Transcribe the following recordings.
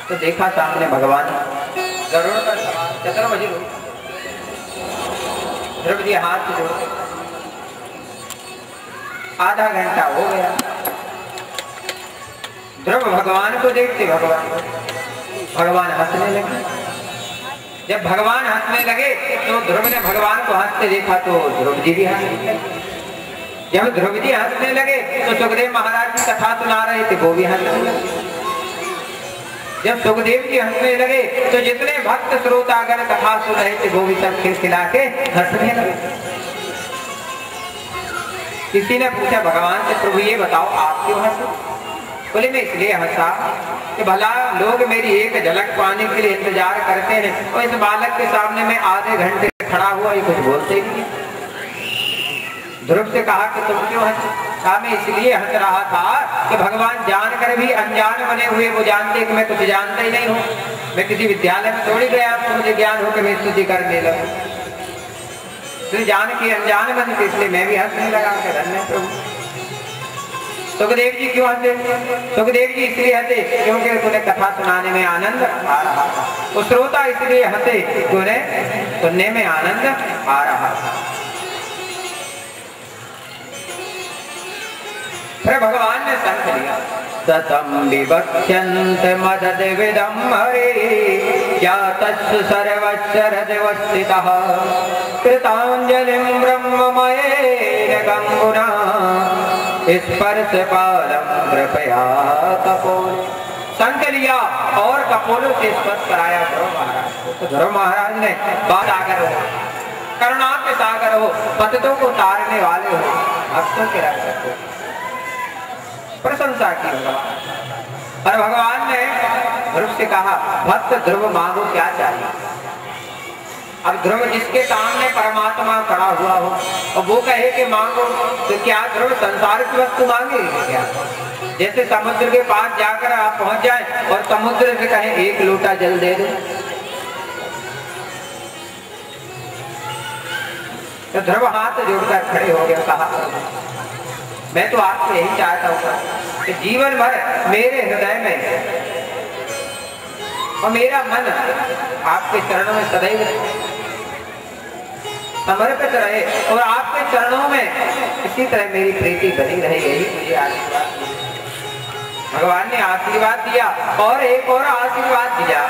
तो देखा सामने भगवान गरुड़ पर सवार चतुर्भुज रूप। ध्रुव जी हाथ जोड़ते, आधा घंटा हो गया। ध्रुव भगवान को देखते, भगवान हंसने लगे। जब भगवान हंसने लगे तो ध्रुव ने भगवान को हंसते देखा तो ध्रुव जी भी हंसने लगे। जब ध्रुव जी हंसने लगे तो सुखदेव महाराज की कथा सुना रहे थे, वो भी हंसने लगे। जब सुखदेव जी हंसने लगे तो जितने भक्त श्रोतागण कथा सुन रहे थे वो भी सब खिलखिला के हंसने लगे। किसी ने पूछा भगवान से, प्रभु ये बताओ आप क्यों हंसे? बोले मैं इसलिए हंसा कि भला लोग मेरी एक झलक पाने के लिए इंतजार करते हैं और इस बालक के सामने मैं आधे घंटे खड़ा हुआ ये कुछ बोलते ही नहीं। ध्रुव से कहा कि तुम क्यों हंसे? कहा मैं इसलिए हंस रहा था कि भगवान जानकर भी अनजान बने हुए वो जानते कि मैं कुछ जानता ही नहीं हूँ। मैं किसी विद्यालय में थोड़ी गया तो मुझे ज्ञान हो कि मैं स्तुति करने लगूं। तो जान के अनजान बने थे, इसलिए मैं भी हंसने लगा कि धन्य प्रभु। सुखदेव जी क्यों हंसे? सुखदेव जी इसलिए हंसे क्योंकि उन्हें कथा सुनाने में आनंद आ रहा था। वो श्रोता इसलिए हंसे कि उन्हें सुनने में आनंद आ रहा था। फिर भगवान ने शंख लिया, सतम विवक्ष्यन्त मदद विदम हरे जातस्य सर्वस्य हृदयवस्थितः कृतांजलिं ब्रह्ममयेन गंगुना स्पर्श पालम कृपया कपोल। शंख लिया और कपोलों से स्पर्श कराया ध्रुव महाराज को। तो ध्रुव महाराज ने सागर हो, करुणा के सागर हो, पतितों को तारने वाले हो, भक्तों के रक्षक हो, प्रशंसा की भगवान। और भगवान ने ध्रुव से कहा, भक्त ध्रुव मांगो क्या चाहिए? अब ध्रुव जिसके सामने परमात्मा खड़ा हुआ हो और वो कहे कि मांगो, तो क्या ध्रुव संसार की वस्तु मांगे क्या? जैसे समुद्र के पास जाकर आप पहुंच जाए और समुद्र से कहे एक लोटा जल दे दो, तो ध्रुव हाथ जोड़कर खड़े हो गया, कहा मैं तो आपसे यही चाहता हूँ कि जीवन भर मेरे हृदय में और मेरा मन आपके चरणों में सदैव समर्पित रहे और आपके चरणों में इसी तरह मेरी प्रीति बनी रहे, यही मुझे आशीर्वाद। भगवान ने आशीर्वाद दिया और एक और आशीर्वाद दिया,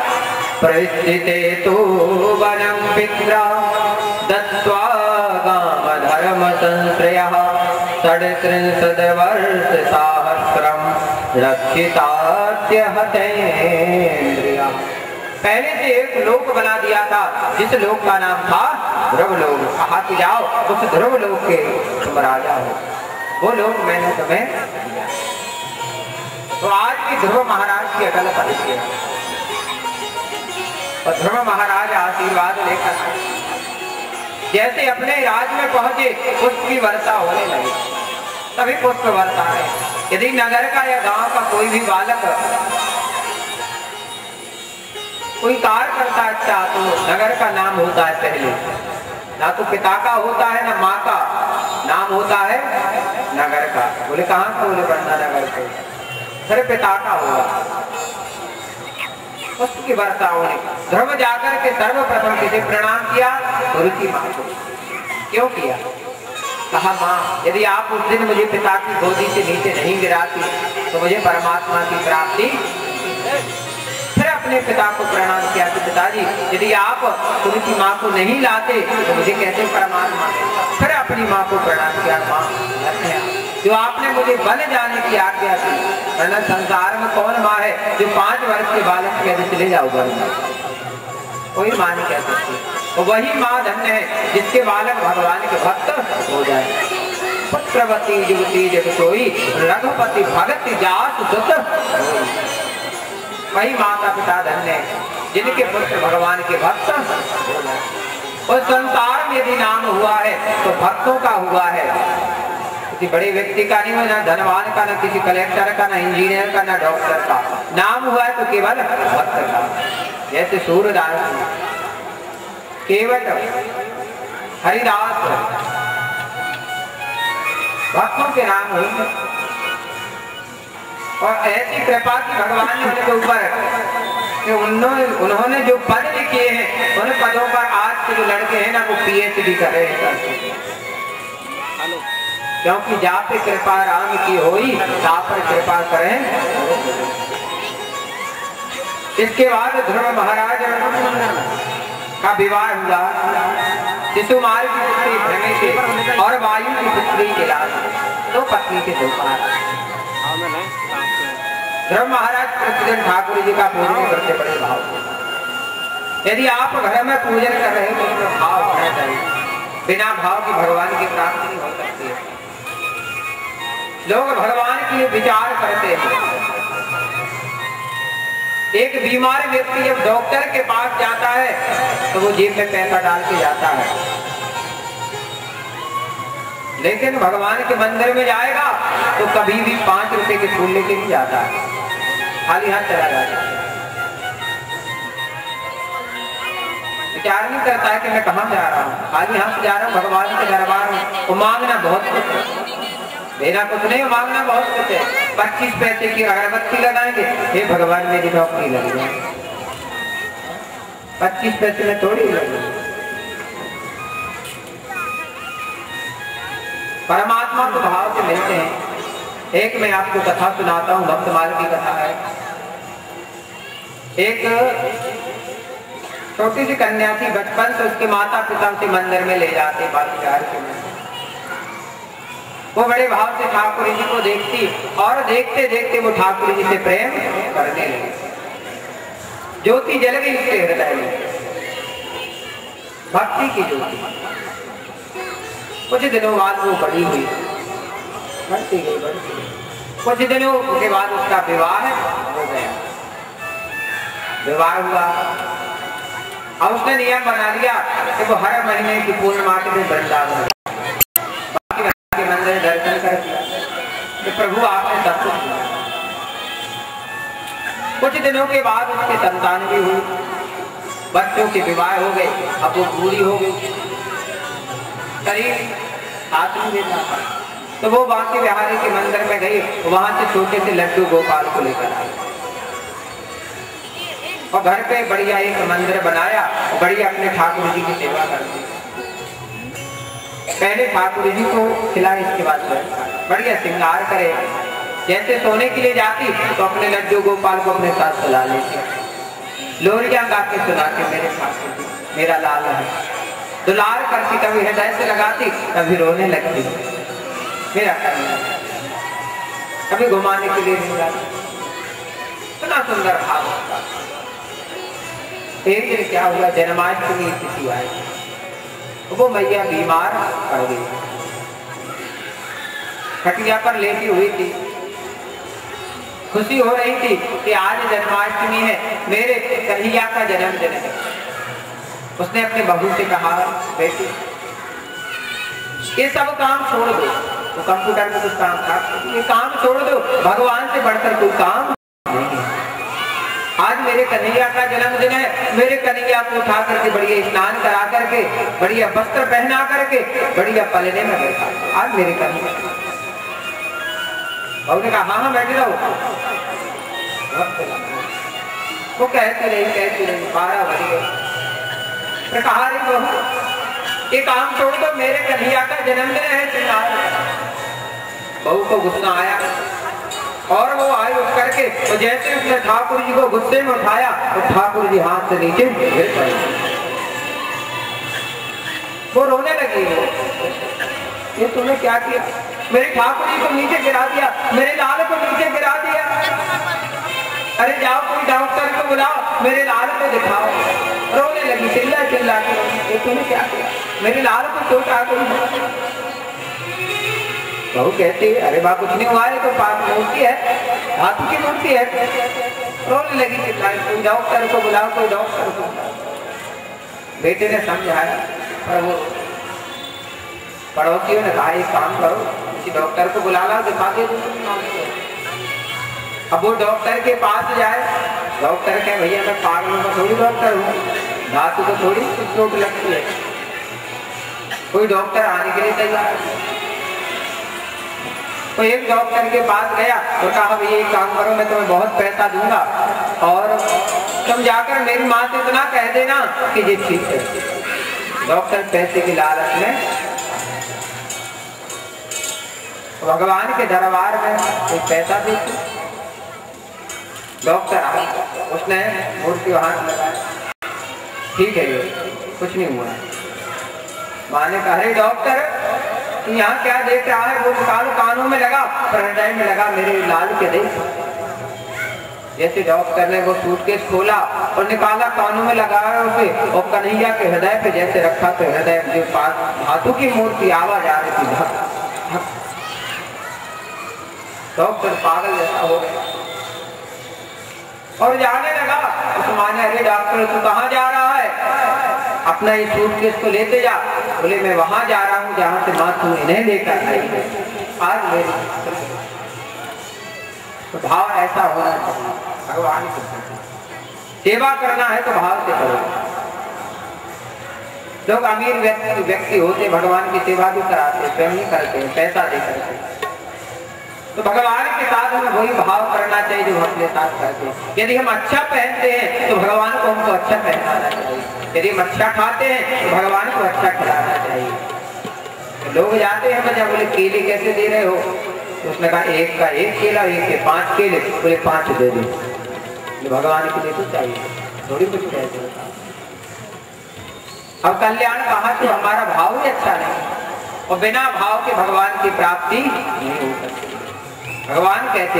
परिस्थिते तो वनम पित्रा दत्त्वा गाम धर्म संश्रयः षड्त्रिंशत् वर्ष सहस्रम रक्षितात्य हतेन्द्रिया। पहले से एक लोक बना दिया था जिस लोक का नाम था ध्रुव लोक। कहा कि जाओ उस ध्रुव लोक के तुम राजा हो, वो लोक मैंने तुम्हें दिया। तो आज की ध्रुव महाराज की अकल परिचय और ध्रुव महाराज आशीर्वाद लेकर जैसे अपने राज में पहुंचे पुष्प की वर्षा होने लगी। तभी पुष्प वर्षा है। यदि नगर का या गांव का कोई भी बालक कोई कार्य करता है अच्छा, तो नगर का नाम होता है पहले, ना तो पिता का होता है ना माँ का, नाम होता है नगर का। बोले कहाँ से? बोले बंदा नगर से। फिर पिता का होगा, पुष्प की वर्षा होने। ध्रुव जाकर के सर्वप्रथम किसे प्रणाम किया? गुरुजी माँ को। क्यों किया? कहा माँ यदि आप उस दिन मुझे पिता की गोदी से नीचे नहीं गिराती तो मुझे परमात्मा की प्राप्ति। फिर अपने पिता को प्रणाम किया कि पिताजी यदि आप तुलसी माँ को नहीं लाते तो मुझे कैसे परमात्मा। फिर अपनी माँ को प्रणाम किया, माँ जो आपने मुझे बन जाने की आज्ञा दी, वरना संसार में कौन माँ है जो 5 वर्ष के बालक के चले जाओगे? कोई माँ नहीं कह सकती। तो वही माँ धन्य है जिसके बालक भगवान के भक्त हो जाए। पुत्रवती युवती जग सोई रघुपति भगत जात सुत। वही माता पिता धन्य है जिनके पुत्र भगवान के भक्त हो जाए। और संसार में यदि नाम हुआ है तो भक्तों का हुआ है, किसी बड़े व्यक्ति का नहीं हुआ, ना धनवान का, ना किसी कलेक्टर का, ना इंजीनियर का, ना डॉक्टर का। नाम हुआ है तो केवल भक्त का। जैसे सूरदास केवट हरिदास भक्तों के नाम हुए और ऐसी कृपा की भगवान ने उनके ऊपर कि उन्होंने जो पद लिखे हैं उन पदों पर आज के जो लड़के हैं ना वो PhD कर रहे हैं। क्योंकि जा पे कृपा राम की होई ता पर कृपा करें। इसके बाद ध्रुव महाराज का विवाह हुआ। शिशुमाल की पुत्री भ्रमे से और वायु की पुत्री इलाज, दो पत्नी के दो पार। ध्रुव महाराज प्रतिदिन ठाकुर जी का पूजन करते बड़े भाव। यदि आप घर में पूजन कर रहे हो तो भाव होना चाहिए। बिना भाव की भगवान की प्राप्ति नहीं हो सकती है। लोग भगवान के लिए विचार करते हैं। एक बीमार व्यक्ति जब डॉक्टर के पास जाता है तो वो जेब में पैसा डाल के जाता है, लेकिन भगवान के मंदिर में जाएगा तो कभी भी 5 रुपए के फूल लेके नहीं जाता है, खाली हाथ चला जाता है। विचार नहीं करता है कि मैं कहाँ जा रहा हूँ, खाली हाथ जा रहा हूँ भगवान के दरबार में। वो मांगना बहुत कुछ है, देना कुछ नहीं, मांगना बहुत कुछ है। 25 पैसे की अगरबत्ती लगाएंगे, हे भगवान मेरी नौकरी लग जाए। 25 पैसे में थोड़ी लगे। परमात्मा को भाव से मिलते हैं। एक मैं आपको कथा सुनाता हूँ, भक्तमाल की कथा है। एक छोटी सी कन्या थी, बचपन से उसके माता पिता उसे मंदिर में ले जाते बालविहार के में। वो बड़े भाव से ठाकुर जी को देखती और देखते देखते वो ठाकुर जी से प्रेम करने लगी। ज्योति जल गई उसके हृदय में, भक्ति की ज्योति। कुछ दिनों बाद वो बड़ी हुई, बढ़ती गई। कुछ दिनों के बाद उसका विवाह हो गया। विवाह हुआ और उसने नियम बना लिया कि वो हर महीने की पूर्णिमा के दिन वृंदावन के मंदिर दर्शन कर दिया कि प्रभु आपने सब कुछ किया। कुछ दिनों के बाद उसके संतान भी हुई, बच्चों के विवाह हो गए। अब वो बूढ़ी हो गई, शरीर हाथ नहीं देता था, तो वो बांके बिहारी के मंदिर में गई। वहां से छोटे से लड्डू गोपाल को लेकर आई और घर पे बढ़िया एक मंदिर बनाया, बढ़िया अपने ठाकुर जी की सेवा करती। पहले ठाकुर जी को खिलाए, इसके बाद बढ़िया श्रृंगार करे। जैसे सोने के लिए जाती तो अपने लड्डू गोपाल को अपने साथ सुला लेती, लोरियां गा के सुनाती, मेरे ठाकुर जी मेरा लाल है। दुलार करती, कभी हृदय से लगाती, कभी रोने लगती, मेरा करना। कभी घुमाने के लिए नहीं जाती। इतना सुंदर भाव होता। एक दिन क्या हुआ, जन्माष्टमी तिथि आई, वो मैया बीमार पड़ गई, खटिया पर लेटी हुई थी। खुशी हो रही थी कि आज जन्माष्टमी है, मेरे कन्हैया का जन्मदिन है। उसने अपने बहू से कहा, बेटी ये सब काम छोड़ दो। तो कंप्यूटर में कुछ काम था, ये काम छोड़ दो, भगवान से बढ़कर कोई काम नहीं है। आज मेरे कन्हैया का जन्मदिन है, मेरे कन्हैया को उठा करके बढ़िया स्नान करा करके, बढ़िया वस्त्र पहना करके, बढ़िया पलने में बैठा आज मेरे कन्हैया। बहू ने कहा हाँ हाँ बैठे रहो। वो कहती रही 12 बज गए। कहा रे बहू ये काम छोड़ दो, मेरे कन्हैया का जन्मदिन है। बहू को गुस्सा आया और वो आई उठ करके, तो जैसे उसने ठाकुर जी को गुस्से में उठाया तो ठाकुर जी हाथ से नीचे गिर पड़े। वो रोने लगी, ये तूने क्या किया, मेरे ठाकुर जी को नीचे गिरा दिया, मेरे लाल को नीचे गिरा दिया। अरे जाओ कोई डॉक्टर को बुलाओ, मेरे लाल को दिखाओ। रोने लगी, चिल्ला चिल्ला के, ये तूने क्या किया, मेरे लाल को चोट आ गई। बहू कहती है अरे बा कुछ नहीं हुआ है, तो पास मूर्ति है, हाथी की मूर्ति है। रोने लगी, चिल्लाई, कोई डॉक्टर को बुलाओ, कोई डॉक्टर को। बेटे ने समझाया, पर वो पड़ोसियों ने कहा एक काम करो, किसी डॉक्टर को बुला ला, दिखा दे। अब वो डॉक्टर के पास जाए, डॉक्टर कहे भैया मैं पागलों का थोड़ी डॉक्टर हूँ, धातु को थोड़ी चोट लगती है। कोई डॉक्टर आने के लिए तैयार। तो एक डॉक्टर के पास गया और कहा भैया एक काम करो, मैं तुम्हें बहुत पैसा दूंगा और तुम जाकर मेरी माँ से इतना कह देना कि ये ठीक है। डॉक्टर पैसे की लालच में भगवान के दरबार में कोई पैसा देती। डॉक्टर आया, उसने मूर्ति वहां लगाया, ठीक है, ये कुछ नहीं हुआ। माँ ने कहा, अरे डॉक्टर यहाँ क्या देख रहा है? वो निकालो, कानों में लगा, हृदय में लगा, मेरे लाल के देख। जैसे डॉक्टर ने वो सूटकेस खोला और निकाला, कानों में लगाया उसे, और कन्हैया के हृदय पे जैसे रखा तो हृदय के पास धातु की मूर्ति आवाज आ रही थी, धक धक। डॉक्टर पागल जैसा हो गया और जाने लगा। उस माँ ने, अरे डॉक्टर तू कहाँ जा रहा है? अपना ये सूटकेस को लेते जा। बोले मैं वहां जा रहा हूँ जहाँ से माँ तू इन्हें लेकर आई है। आज मेरी तो भाव ऐसा होना चाहिए। भगवान की सेवा करना है तो भाव से करो। लोग अमीर व्यक्ति होते भगवान की सेवा भी कराते, स्वयं नहीं करते, पैसा दे करते। तो भगवान के साथ हमें वही भाव करना चाहिए जो हम अपने साथ करते हैं। यदि हम अच्छा पहनते हैं तो भगवान को हमको अच्छा पहनाना चाहिए। यदि हम अच्छा खाते हैं तो भगवान को अच्छा खिलाना चाहिए। लोग जाते हैं बच्चा, बोले केले कैसे दे रहे हो? तो उसने कहा एक का एक केला, एक के 5 केले, बोले 5 दे दो। भगवान के लिए तो चाहिए, थोड़ी कुछ कहते हो। अब कल्याण कहा तो हमारा भाव ही अच्छा नहीं, और बिना भाव के भगवान की प्राप्ति नहीं हो सकती। भगवान कहते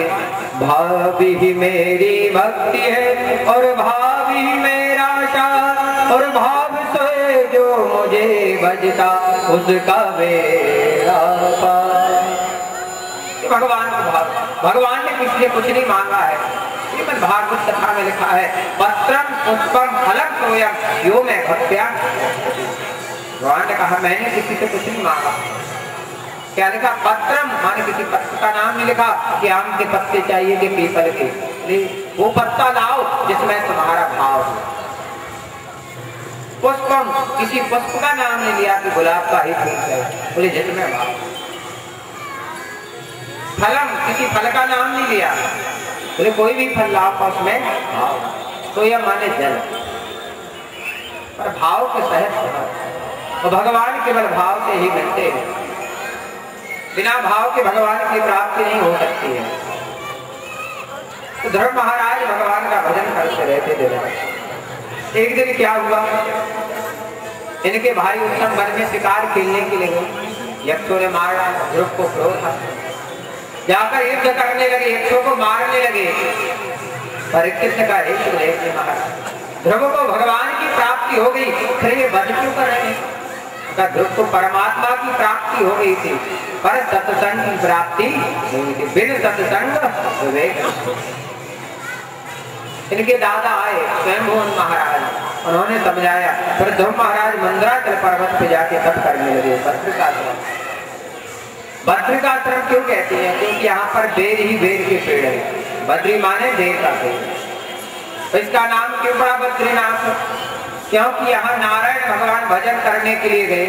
भाव ही मेरी भक्ति है और भाव ही मेरा शाह, और भाव से जो मुझे भजता उसका मेरा पार। भगवान का भाव, भगवान ने किसी से कुछ नहीं मांगा है। श्रीमद् भागवत कथा में लिखा है, पत्रम पुष्पम फलम तोयम यो मैं भक्त्या। भगवान ने कहा मैंने किसी से कुछ नहीं मांगा। क्या लिखा? पत्रम, माने किसी पत्र का नाम नहीं लिखा कि आम के पत्ते चाहिए कि पीपल के। वो पत्ता लाओ जिसमें तुम्हारा भाव हो। पुष्पम, किसी पुष्प का नाम नहीं लिया कि गुलाब का ही फूल चाहिए, बोले जिसमें भाव। फलम, किसी फल का नाम नहीं लिया, बोले कोई भी फल लाओ उसमें भाव। तो यह माने जल, पर भाव के सहज, और भगवान केवल भाव से ही मिलते हैं। बिना भाव के भगवान की प्राप्ति नहीं हो सकती है। तो धर्म महाराज भगवान का भजन करते रहते थे। एक दिन क्या हुआ, इनके भाई उत्तम वन में शिकार खेलने के लिए यक्षों ने मारा, ध्रुव को क्रोध था, जाकर युद्ध करने लगे, यक्षों को मारने लगे। परीक्षित ने कहा, महाराज ध्रुव को भगवान की प्राप्ति हो गई, फिर ये वध क्यों कर रहे हैं? ध्रुव को परमात्मा की प्राप्ति हो गई थी, पर सत्संग की प्राप्ति नहीं थी। बिन सत्संग विवेक। इनके दादा आए स्वयंभू महाराज, उन्होंने समझाया। फिर ध्रुव महाराज मंदराचल पर्वत पे जाके तप करने लगे। भद्रिकाश्रम, भद्रिकाश्रम क्यों कहते हैं? क्योंकि यहाँ पर बेर ही बेर के पेड़ है। बद्री माने बेर का पेड़, तो इसका नाम क्यों पड़ा बद्रीनाथ? क्योंकि यहाँ नारायण भगवान भजन करने के लिए गए,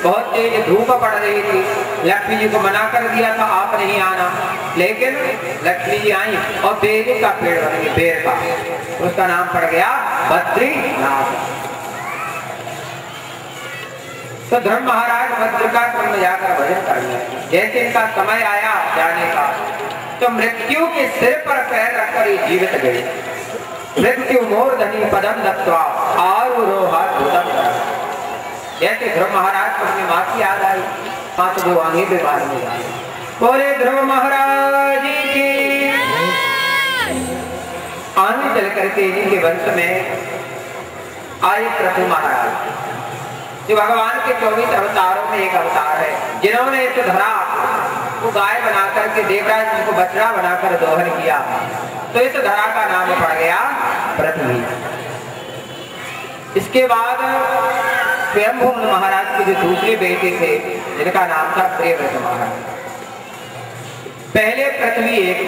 बहुत तेज धूप पड़ रही थी, लक्ष्मी जी को मना कर दिया था आप नहीं आना, लेकिन लक्ष्मी जी आई और बेर का पेड़ बन गया, बेर का, उसका नाम पड़ गया बद्रीनाथ। तो ध्रुव महाराज बद्रिकाश्रम में जाकर भजन करने, जैसे इनका समय आया जाने का, तो मृत्यु के सिर पर पैर रखकर ये जीवित गए। मृत्यु मूर्धनि पदम दत्वा आरुरोहात् भूतम्। जैसे ध्रुव महाराज को अपनी माँ की याद आई, माँ तो वो आगे बीमार में गई। बोले ध्रुव महाराज की। आगे चल करके इनके वंश में आए पृथु महाराज, जो भगवान के 24 अवतारों में एक अवतार है, जिन्होंने इस धरा को गाय बनाकर के देवराज उनको बछड़ा बनाकर दोहन किया, तो इस धरा का नाम पड़ गया पृथ्वी। इसके बाद स्वयंभू महाराज के जो दूसरे बेटे थे, जिनका नाम था प्रियव्रत महाराज। पहले पृथ्वी एक,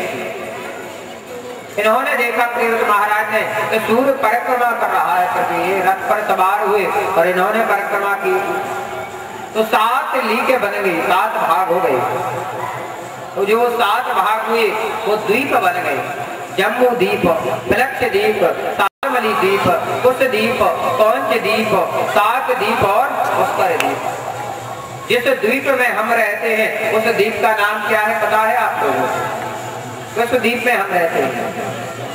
इन्होंने देखा प्रियव्रत महाराज ने तो सूर्य परिक्रमा कर रहा है पृथ्वी, रथ पर सवार हुए और इन्होंने परिक्रमा की, तो 7 लीके बन गई, 7 भाग हो गए। तो जो 7 भाग हुए वो द्वीप बन गए, जम्बू द्वीप, प्लक्ष द्वीप, सालमली दीप, कुश दीप, कौंच दीप, साक दीप और पुष्कर दीप। जिस द्वीप में हम रहते हैं उस द्वीप का नाम क्या है पता है आप लोगों को? उस द्वीप में हम रहते हैं,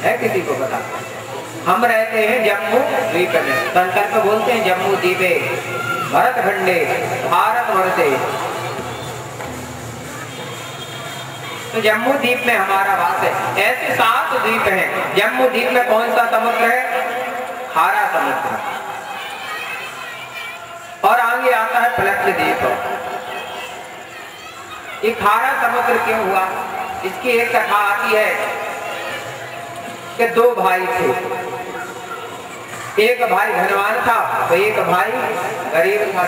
है किसी को पता? हम रहते हैं जम्मू द्वीप में। संकल्प बोलते हैं जम्मू द्वीपे भरत खंडे भारत वर्षे। तो जम्मू द्वीप में हमारा वास है। ऐसे 7 द्वीप हैं। जम्मू द्वीप में कौन सा समुद्र है? खारा समुद्र। और आगे आता है प्लक्ष द्वीप। ये खारा समुद्र क्यों हुआ? इसकी एक कथा आती है कि 2 भाई थे। एक भाई धनवान था तो एक भाई गरीब था।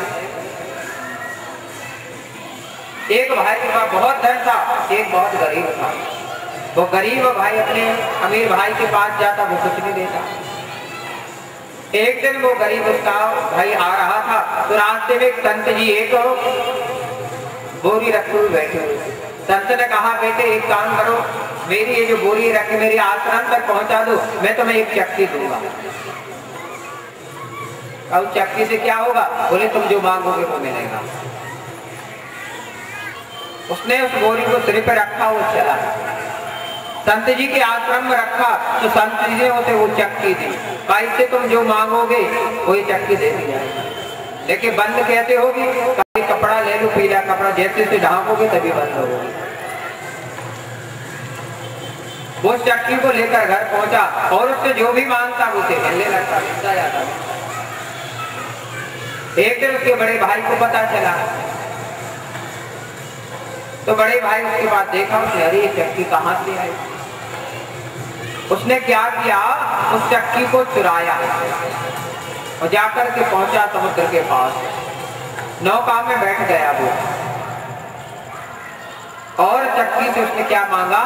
एक भाई के पास बहुत धन था, एक बहुत गरीब था। वो गरीब भाई अपने अमीर भाई के पास जाता, वो कुछ नहीं देता। एक दिन वो गरीब उसका भाई आ रहा था तो रास्ते में संत जी एक बोरी रखे हुए बैठे हुए। संत ने कहा बेटे एक काम करो, मेरी ये जो बोरी रखी मेरी आश्रम तक पहुंचा दो, मैं तुम्हें एक चक्की दूंगा। अब चक्की से क्या होगा? बोले तुम जो मांगोगे वो मिलेगा। उसने उस बोरी को सिर पे रखा, वो चला। संत जी के आश्रम में रखा तो संत जी ने उसे वो चक्की दी। इससे तुम जो मांगोगे वो ये चक्की दे दी जाएगी। लेकिन बंद कैसे होगी? कपड़ा ले लो, पीला कपड़ा, जैसे से ढांकोगे तभी बंद होगी। वो चक्की को लेकर घर पहुंचा और उससे जो भी मांगता उसे मिलने लगता, मिलता जाता। एक दिन उसके बड़े भाई को पता चला तो बड़े भाई उसके बाद देखा, उसने अरे ये चक्की कहाँ से आई? उसने क्या किया? उस चक्की को चुराया और जाकर के पहुंचा समुद्र के पास। नौका में बैठ गया वो और चक्की से उसने क्या मांगा?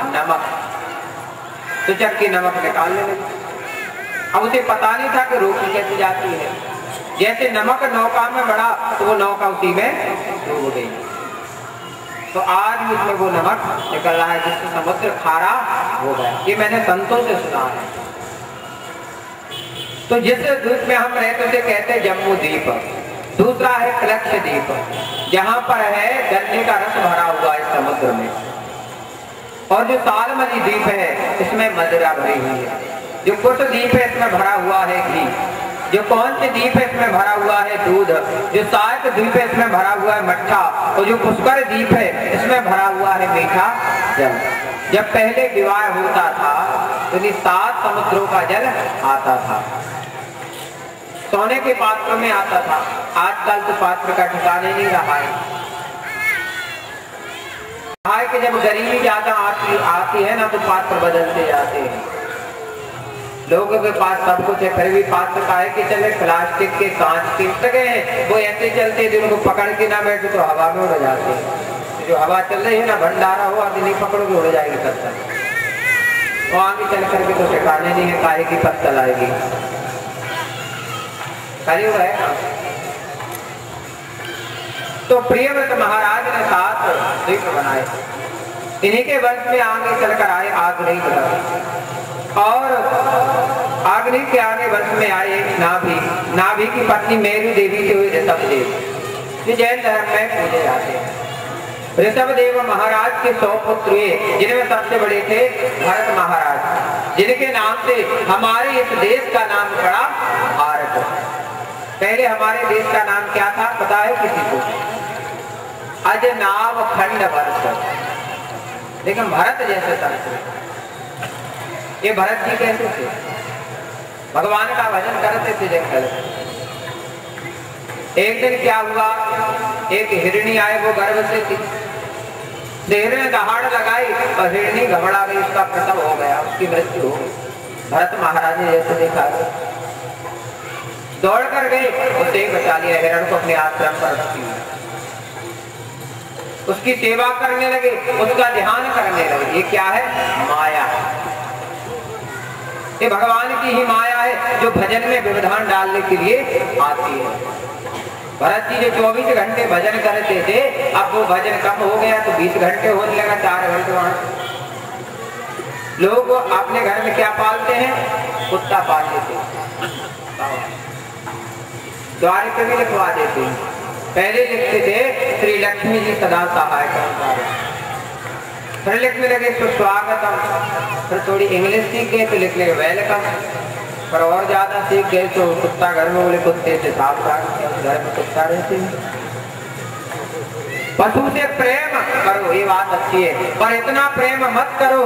नमक। तो चक्की नमक निकालने लगी। अब उसे पता नहीं था कि रोटी कैसे जाती है। जैसे नमक नौका में बढ़ा तो वो नौका उसी में डूब गई। तो आज भी उसमें वो नमक निकल रहा है जिससे समुद्र खारा हो गया। ये मैंने संतों से सुना है। तो जिस द्वीप में हम रहते थे कहते हैं जम्मू द्वीप। दूसरा है प्लक्ष द्वीप, जहाँ पर है गन्ने का रस भरा हुआ है समुद्र में। और जो सालमली द्वीप है इसमें मदिरा भरी हुई है। जो कुश द्वीप है इसमें भरा हुआ है घी। जो कौन से द्वीप है इसमें भरा हुआ है दूध। जो सात द्वीप है इसमें भरा हुआ है मट्ठा। और जो पुष्कर द्वीप है इसमें भरा हुआ है मीठा जल। जब पहले विवाह होता था तो 7 समुद्रों का जल आता था, सोने के पात्र में आता था। आजकल तो पात्र का ठिकाने नहीं रहा है। कि जब गरीबी ज्यादा आती है ना तो पात्र बदलते जाते हैं। लोगों के पास सब कुछ है फिर भी पात्र का है कि चले प्लास्टिक के, कांच के लगे हैं, वो ऐसे चलते हैं उनको पकड़ के ना बैठे तो हवा में उड़ जाते हैं। जो हवा चल रही है ना भंडारा हो आदि नहीं पकड़ोगे उड़ जाएगी पत्थर। वो आगे चल करके तो ठिकाने नहीं है काहे की पत्तल आएगी। कलयुग है। तो प्रियव्रत महाराज ने 7 द्वीप बनाए। इन्हीं के वंश में आगे चलकर आए आग्नेय ग्रह और आग्नेय के आगे वंश में आए नाभि। नाभि की पत्नी मेरु देवी से हुए ऋषभदेव, जो जैन धर्म में पूजे जाते हैं। ऋषभदेव महाराज के 100 पुत्र हुए, जिनमें सबसे बड़े थे भरत महाराज, जिनके नाम से हमारे इस देश का नाम पड़ा भारत। पहले हमारे देश का नाम क्या था पता है किसी को? अजनाव खंड वर्ष। लेकिन भरत जैसे संत, ये भरत जी कैसे थे? भगवान का भजन करते थे जंगल। एक दिन क्या हुआ, एक हिरणी आए, वो गर्भ से थी। शेर ने दहाड़ लगाई और हिरणी घबरा गई, उसका प्रसव हो गया, उसकी मृत्यु हो गई। भरत महाराज ने जैसे देखा दौड़ कर गए, उसे बचा लिया, हिरण को अपने आश्रम पर रखी, उसकी सेवा करने लगे, उसका ध्यान करने लगे। ये क्या है? माया। ये भगवान की ही माया है जो भजन में व्यवधान डालने के लिए आती है। भरत जी जो 24 घंटे भजन करते थे, अब वो भजन कम हो गया तो 20 घंटे होने लगा, 4 घंटे वहां। लोग अपने घर में क्या पालते हैं? कुत्ता पालते थे। द्वारे पे भी लिखवा देते हैं। पहले लिखते थे श्री लक्ष्मी जी सदा सहाय करता, फिर लिखने लगे सुस्वागतम, फिर थोड़ी इंग्लिश सीख गए तो लिख लगे वेलकम, पर और ज्यादा सीख गए तो कुत्ता घर में बोले कुत्ते से सावधान, घर में कुत्ता रहते हैं। पशु से प्रेम करो, ये बात अच्छी है, पर इतना प्रेम मत करो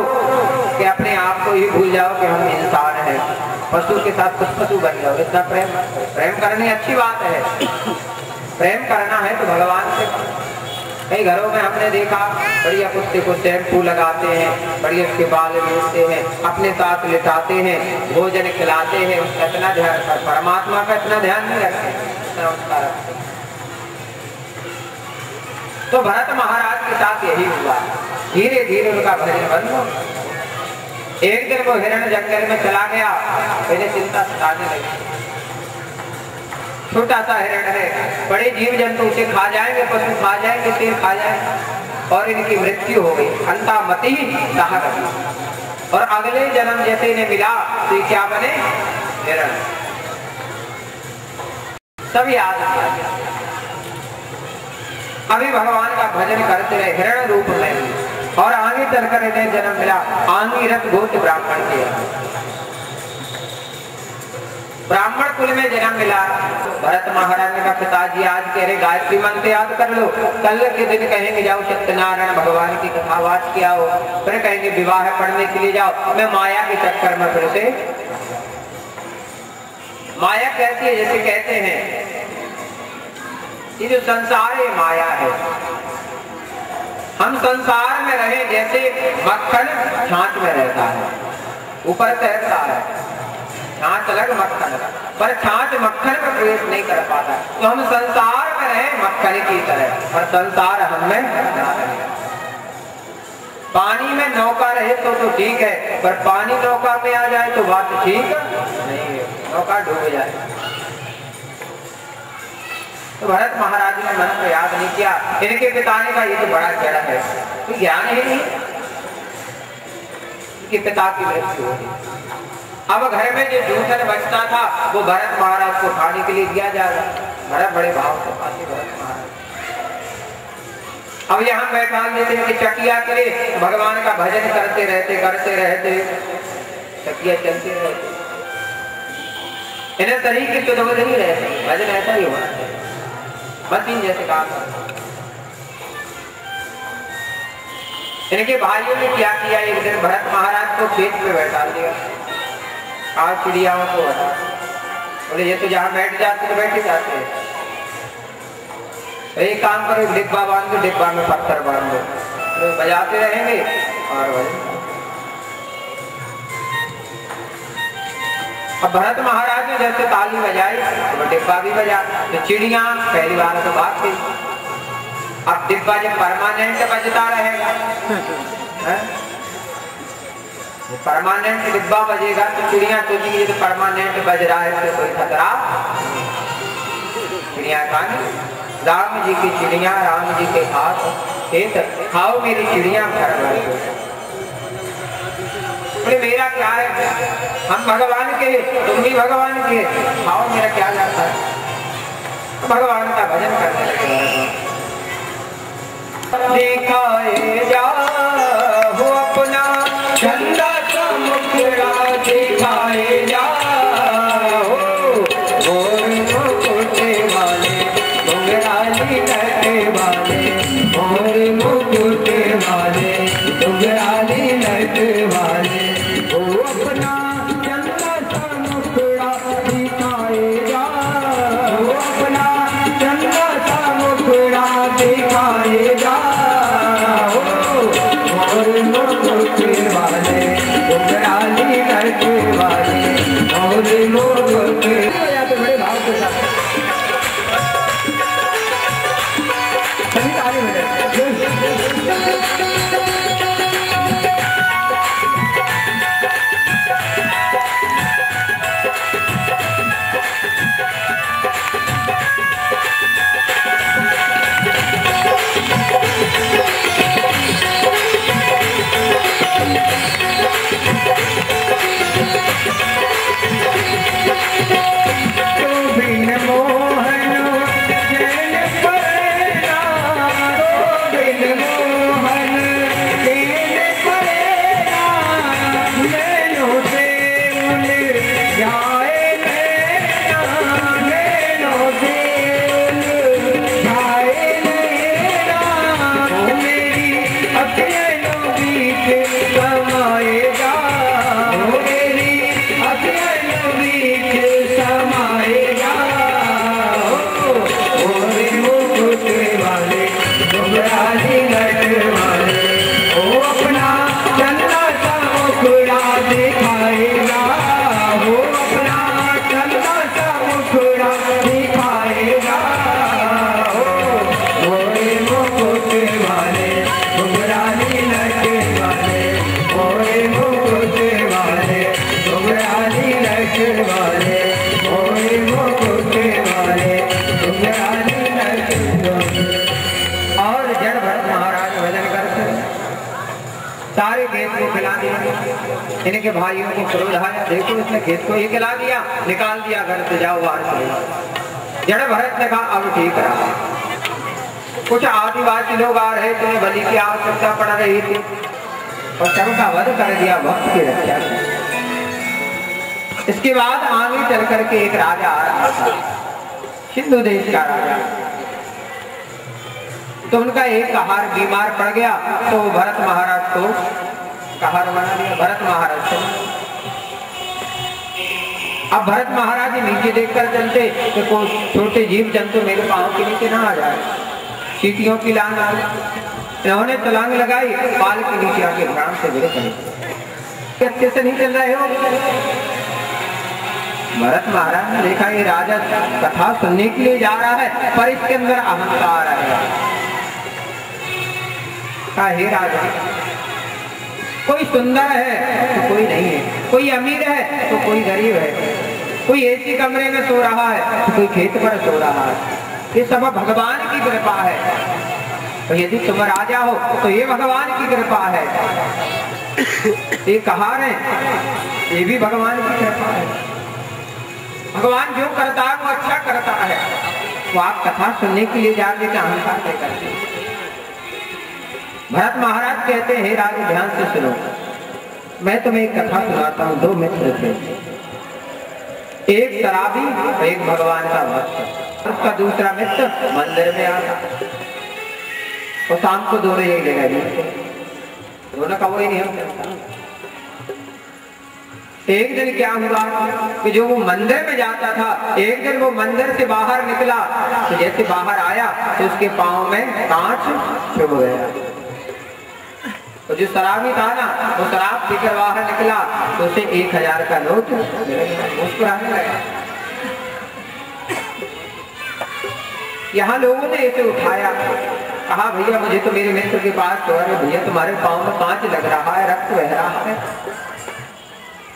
कि अपने आप को ही भूल जाओ कि हम इंसान हैं, पशु के साथ कुछ पशु बन जाओ। इतना प्रेम करनी अच्छी बात है, प्रेम करना है तो भगवान से। कई घरों में हमने देखा बढ़िया कुत्ते को शैम्पू लगाते हैं, बढ़िया उसके बाल धोते हैं, अपने साथ लिटाते हैं, भोजन खिलाते हैं, उसका इतना ध्यान, परमात्मा का इतना ध्यान नहीं रखते, इतना उसका रखते। तो भरत महाराज के साथ यही हुआ, धीरे धीरे उनका भजन बंद हो। एक दिन वो हिरण जंगल में चला गया, पहले चिंता सताने लगी, छोटा सा हिरण है, बड़े जीव जंतु उसे खा जाएंगे, पशु खा जाएंगे, शेर खा जाएंगे, और इनकी मृत्यु हो गई। अंतामति साहब, और अगले जन्म जैसे इन्हें मिला तो क्या बने? हिरण। सब याद किया, अभी भगवान का भजन करते रहे हिरण रूप में, और आगे चलकर इन्हें जन्म मिला आंगिरस गोत्र ब्राह्मण के, ब्राह्मण कुल में जन्म मिला। भरत महाराज का पिताजी आज कह रहे गायत्री मंत्र याद कर लो, कल के दिन कहेंगे जाओ सत्यनारायण भगवान की कथावाच किया हो, फिर कहेंगे विवाह पढ़ने के लिए जाओ। मैं माया के चक्कर में फिर से, माया कहती है, जैसे कहते हैं ये जो संसार है माया है, हम संसार में रहे जैसे मक्खन छाछ में रहता है, ऊपर तैरता है, छाछ अलग मक्खन, पर छाछ मक्खन में प्रवेश नहीं कर पाता। तो हम संसार में रहे मक्खन की तरह, पर संसार हमें ना रहे। पानी में नौका रहे तो ठीक है, पर पानी नौका में आ जाए तो बात ठीक नहीं है, नौका डूब जाए। तो भरत महाराज ने मन को याद नहीं किया, इनके पिता ने कहा ये तो बड़ा जड़ है, तो ज्ञान ही नहीं कि पिता की मृत्यु होगी। अब घर में जो जूठन बचता था वो भरत महाराज को खाने के लिए दिया जाएगा। भरत बड़े भाव से खाते भरत महाराज। अब यहाँ बैठा लेते कि चकिया करे, भगवान का भजन करते रहते चकिया चलते रहते, इन्हें शरीर की सुधबुध नहीं रहती, भजन ऐसा ही होना चाहिए, मशीन जैसे काम करता। इनके भाइयों ने क्या किया, एक दिन भरत महाराज को खेत में बैठा दिया, आज चिड़ियाओं को बता, बोले ये तो जहाँ बैठ जाते तो बैठे जाते हैं, तो एक काम करो डिब्बा बांध दो, डिब्बा में पत्थर बांध दो, तो बजाते रहेंगे और अब भरत महाराज ने जैसे ताली बजाई तो डिब्बा भी बजा, तो चिड़िया पहली बार तो भाग गई। अब डिब्बा जब परमानेंट बजता रहेगा, परमानेंट डिब्बा बजेगा तो चिड़िया सोचेगी तो परमानेंट बज रहा है तो कोई खतरा। चिड़िया खाने राम जी की चिड़िया, राम जी के हाथ खेत खाओ मेरी चिड़िया घर भर। मेरा क्या है, हम भगवान के, तुम भी भगवान के, खाओ मेरा क्या जाता है। भगवान का भजन करने लगे। दिखाए जाओ अपना चंदा सा मुखड़ा, दिखाए जाओ और मुकुटे वाले, घुंघराली लटे वाले, और मुकुटे वाले, घुंघराली लटे वाले, वो अपना चंदा सा मुखड़ा दिखाए जाओ, वो अपना चंदा सा मुखड़ा दिखाए जाओ, सारे खेत को खिला दिया। इनके भाइयों को क्रोध आया, देखो इसने खेत को ही खिला दिया, निकाल दिया घर से, जाओ बाहर चले। जड़ भरत ने कहा अब ठीक रहा। कुछ आदिवासी लोग आ रहे थे, बलि की आवश्यकता पड़ रही थी और सबका वध कर दिया, भक्त की रक्षा की। इसके बाद आगे चल करके एक राजा आ रहा था, सिंधु देश का राजा। तो उनका एक कहार बीमार पड़ गया, तो भरत महाराज को कहार बना दिया। भरत महाराज से अब भरत महाराज नीचे देखकर चलते तो कोई छोटे जीव जंतु मेरे पांव के नीचे ना आ जाए। चींटियों की लान आ, इन्होंने तलांग लगाई, पाल के नीचे आके प्राण से गिरे पड़े। अच्छे से नहीं चल रहे हो। भरत महाराज ने देखा ये राजा कथा सुनने के लिए जा रहा है, पर इसके अंदर अहंकार है। कहा हे राजा, कोई सुंदर है तो कोई नहीं है, कोई अमीर है तो कोई गरीब है, कोई एसी कमरे में सो रहा है तो कोई खेत पर सो रहा है। ये सब भगवान की कृपा है। तो यदि तुम राजा हो तो ये भगवान की कृपा है। ये कहार है, ये भी भगवान की कृपा है। भगवान जो करता है वो अच्छा करता है। वो आप कथा सुनने के लिए जा रहे थे, अहंकार से करते। भरत महाराज कहते हैं, राजा ध्यान से सुनो, मैं तुम्हें एक कथा सुनाता हूँ। दो मित्र थे, एक शराबी एक भगवान का भक्त। उसका दूसरा मित्र मंदिर में आता और शाम को दोनों एक जगह, दोनों का वही नियम करता। एक दिन क्या हुआ कि जो वो मंदिर में जाता था, एक दिन वो मंदिर से बाहर निकला तो जैसे बाहर आया तो उसके पांव में कांच चुभ गया। तो जो शराबी था ना, वो शराब पीकर बाहर निकला तो उसे 1000 का नोट मुस्कुराने लगा। यहाँ लोगों ने इसे उठाया, कहा भैया मुझे तो मेरे मित्र के पास तो है, भैया तुम्हारे पांव में कांच लग रहा है, रक्त बह रहा है।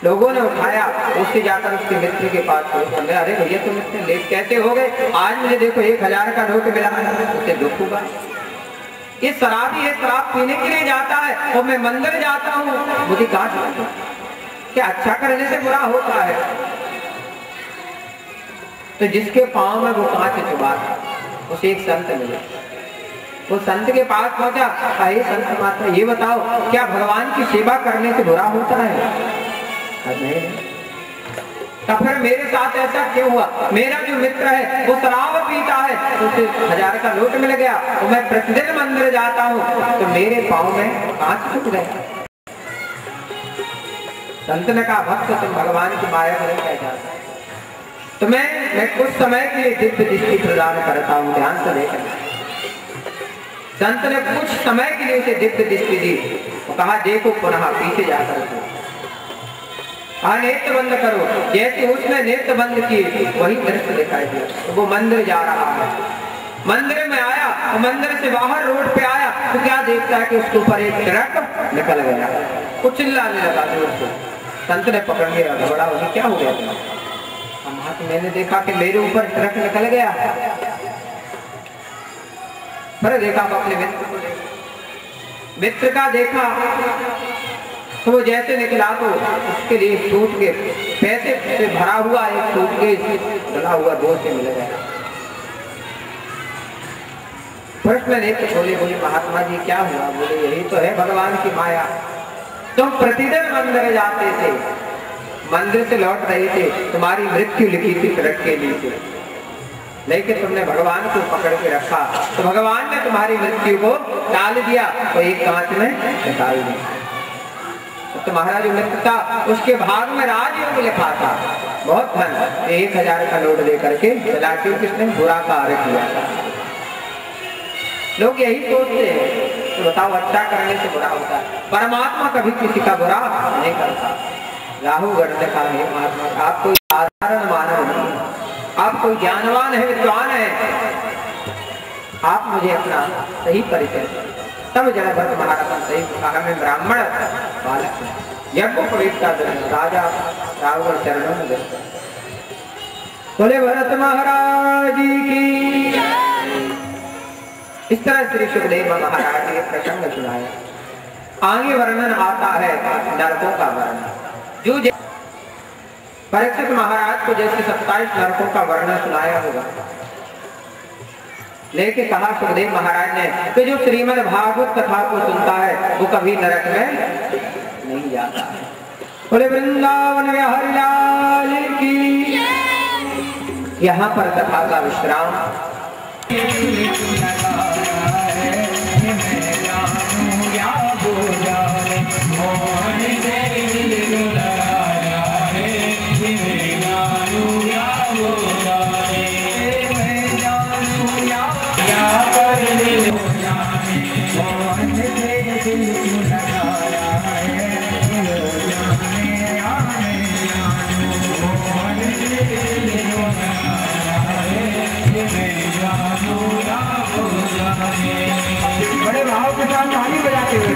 लोगों ने उठाया, उससे जाकर उसके मित्र के पास पहुंचा। अरे भैया तुम इतने लेट कैसे हो गए? आज मुझे देखो 1000 का नोट मिला है। उसे दुख हुआ। ये शराबी है, शराब पीने के लिए जाता है और मैं मंदिर जाता हूँ, मुझे कांच लगता। क्या अच्छा करने से बुरा होता है? तो जिसके पांव में वो कांच चुभा था, उसे एक संत मिला। वो संत के पास पहुंचा, हे संत महात्मा ये बताओ, क्या भगवान की सेवा करने से बुरा होता है? नहीं। तो फिर मेरे साथ ऐसा क्यों हुआ? मेरा जो मित्र है वो शराब पीता है, तो उसे 1000 का नोट मिल गया और मैं प्रतिदिन मंदिर जाता हूँ तो मेरे पाँव में कांच चुभ गया। संत ने कहा भक्त तुम भगवान की माया में नहीं जाता, तो मैं कुछ समय के लिए दिव्य दृष्टि प्रदान करता हूँ, ध्यान से देखना। संत ने कुछ समय के लिए उसे दिव्य दृष्टि दी और कहा देखो पुनः पीछे जाकर नेत्र बंद करो। जैसे उसने नेत्र बंद किए वही दृश्य दिखाई दिया। तो वो मंदिर जा रहा है, मंदिर में आया और मंदिर से बाहर रोड पे आया तो क्या देखता है कि उसके ऊपर एक ट्रक निकल गया। कुछ चिल्लाने लगा जोर से। संत ने पकड़ लिया, घबरा वही क्या हो गया तुम्हें? तो मैंने देखा कि मेरे ऊपर ट्रक निकल गया। फिर देखा अपने मित्र का देखा तो वो जैसे निकला तो उसके लिए सूट के पैसे से भरा हुआ एक सूट के डला हुआ दो से मिल गया। फर्स्ट में नेत्र खोले, बोले महात्मा जी क्या हुआ? बोले यही तो है भगवान की माया। तुम प्रतिदिन मंदिर जाते थे, मंदिर से लौट रहे थे, तुम्हारी मृत्यु लिखी थी ट्रक के नीचे, लेकिन तुमने भगवान को पकड़ के रखा तो भगवान ने तुम्हारी मृत्यु को टाल दिया और एक कांच में निकाल दिया। तो महाराज मित्र था, उसके भाग में राजयोग लिखा था, बहुत धन, 1000 का नोट लेकर के चला के किसने बुरा कार्य किया था। लोग यही सोचते हैं तो बताओ अच्छा करने से बुरा होता है। परमात्मा कभी किसी का बुरा नहीं करता। राहु गढ़ ने कहा है महात्मा आप कोई साधारण मानव नहीं, आप कोई ज्ञानवान है, विद्वान है, आप मुझे अपना सही परिचय। तब जड़भरत महाराज सही कहा मैं ब्राह्मण बालक यज्ञ पवित्रता राजा रावण चरणों में बैठा। बोले भरत महाराज की। इस तरह श्री सुखदेव महाराज ने प्रसंग सुनाया। आगे वर्णन आता है नरकों का वर्णन। जो परीक्षित महाराज को जैसे 27 नरकों का वर्णन सुनाया होगा, लेकिन कहा सुखदेव महाराज ने कि जो श्रीमद् भागवत कथा को सुनता है वो कभी नरक में नहीं जाता है। बोले वृंदावन बिहारी लाल की। यहाँ पर कथा का विश्राम। बड़े भाव के साथ ताली बजाते हुए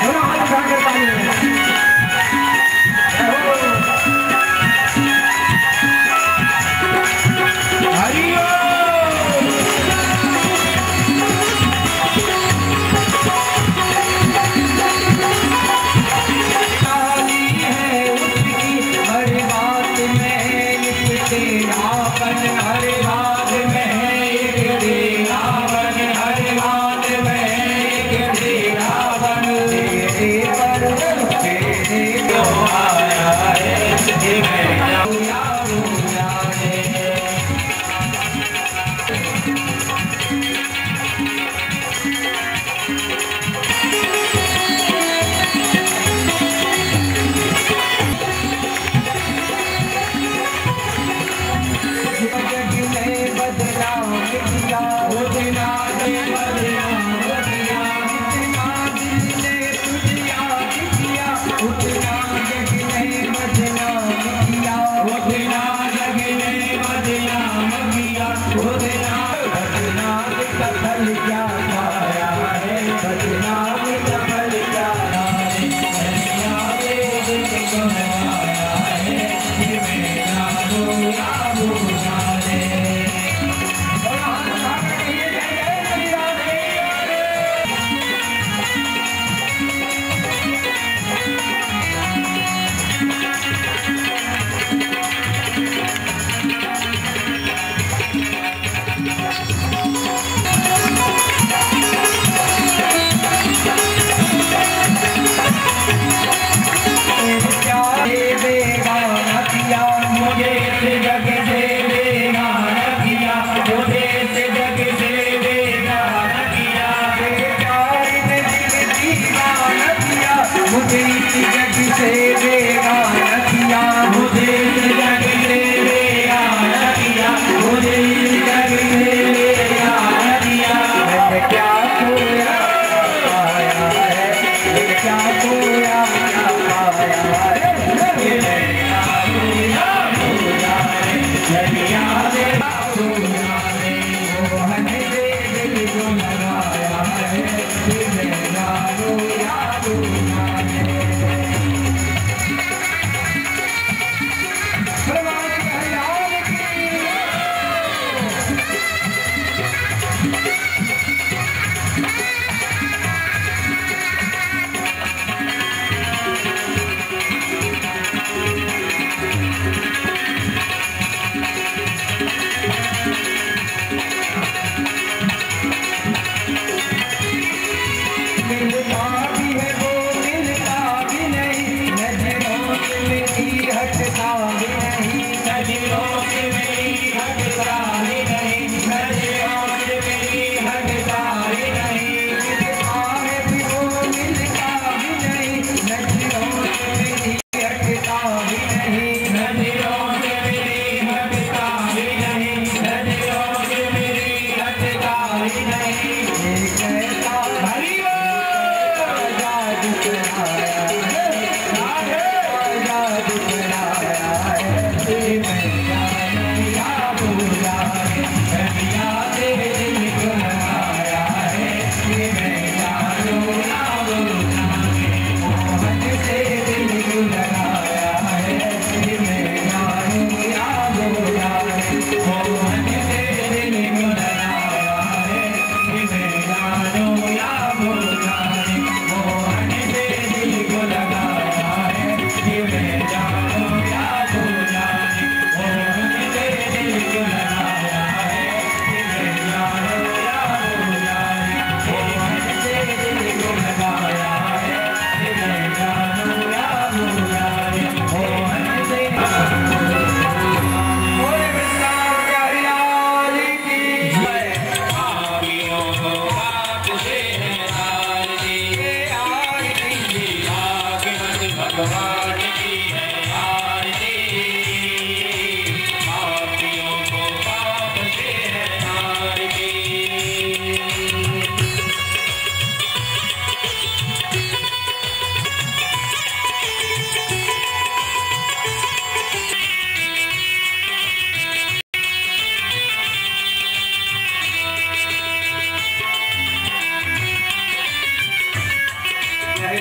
दोनों हाथ उठाकर ताली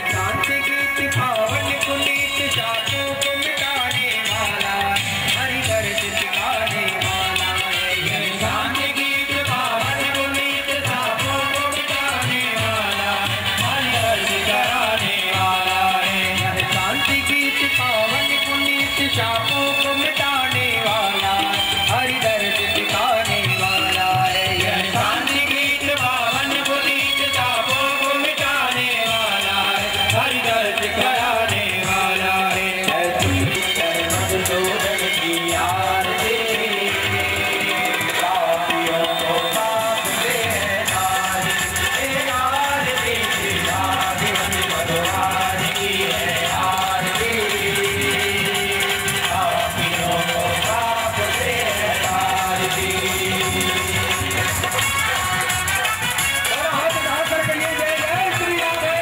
शांति गीत पावन पुनीत शापों को मिटाने वाला हरि दर्द दिखाने वाला है। शांति गीत पावन पुनीत शापों को मिटाने वाला हरि दर्द कराने वाला है। शांति गीत पावन पुनीत शापों को मिटाने वाला हरि दर्द दिखाने वाला है। शांति गीत पावन पुनीत शापों को मिटाने वाला हरि दर्द कराने वाला है। मधुसूदन की आरती पापियों को पाप से है आरती मधुवार की है आरती पापियों को पाप से है आरती। हाथ उठा कर कहिए जय जय श्री राधे।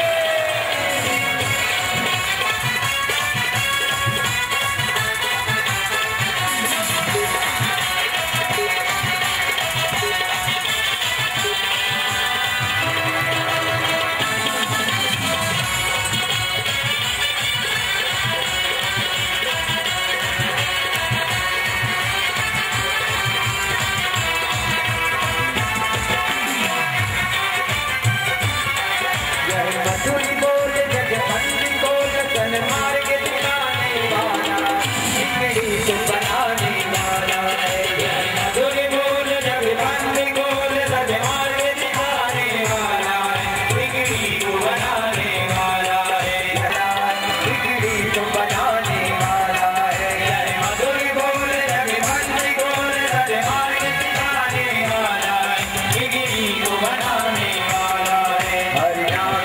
मधुरी बोल जग बंदी बोल तन मार्ग दिखाने वाला बिगड़ी को बनाने वाला है। मधुरी बोल जग बंदी बोल तन मार्ग दिखाने वाला बिगड़ी को बनाने वाला है। बिगड़ी को बनाने वाला है। मधुरी बोल जग बंदी बोल तन मार्ग दिखाने वाला बिगड़ी को बनाने वाला है। हरि राम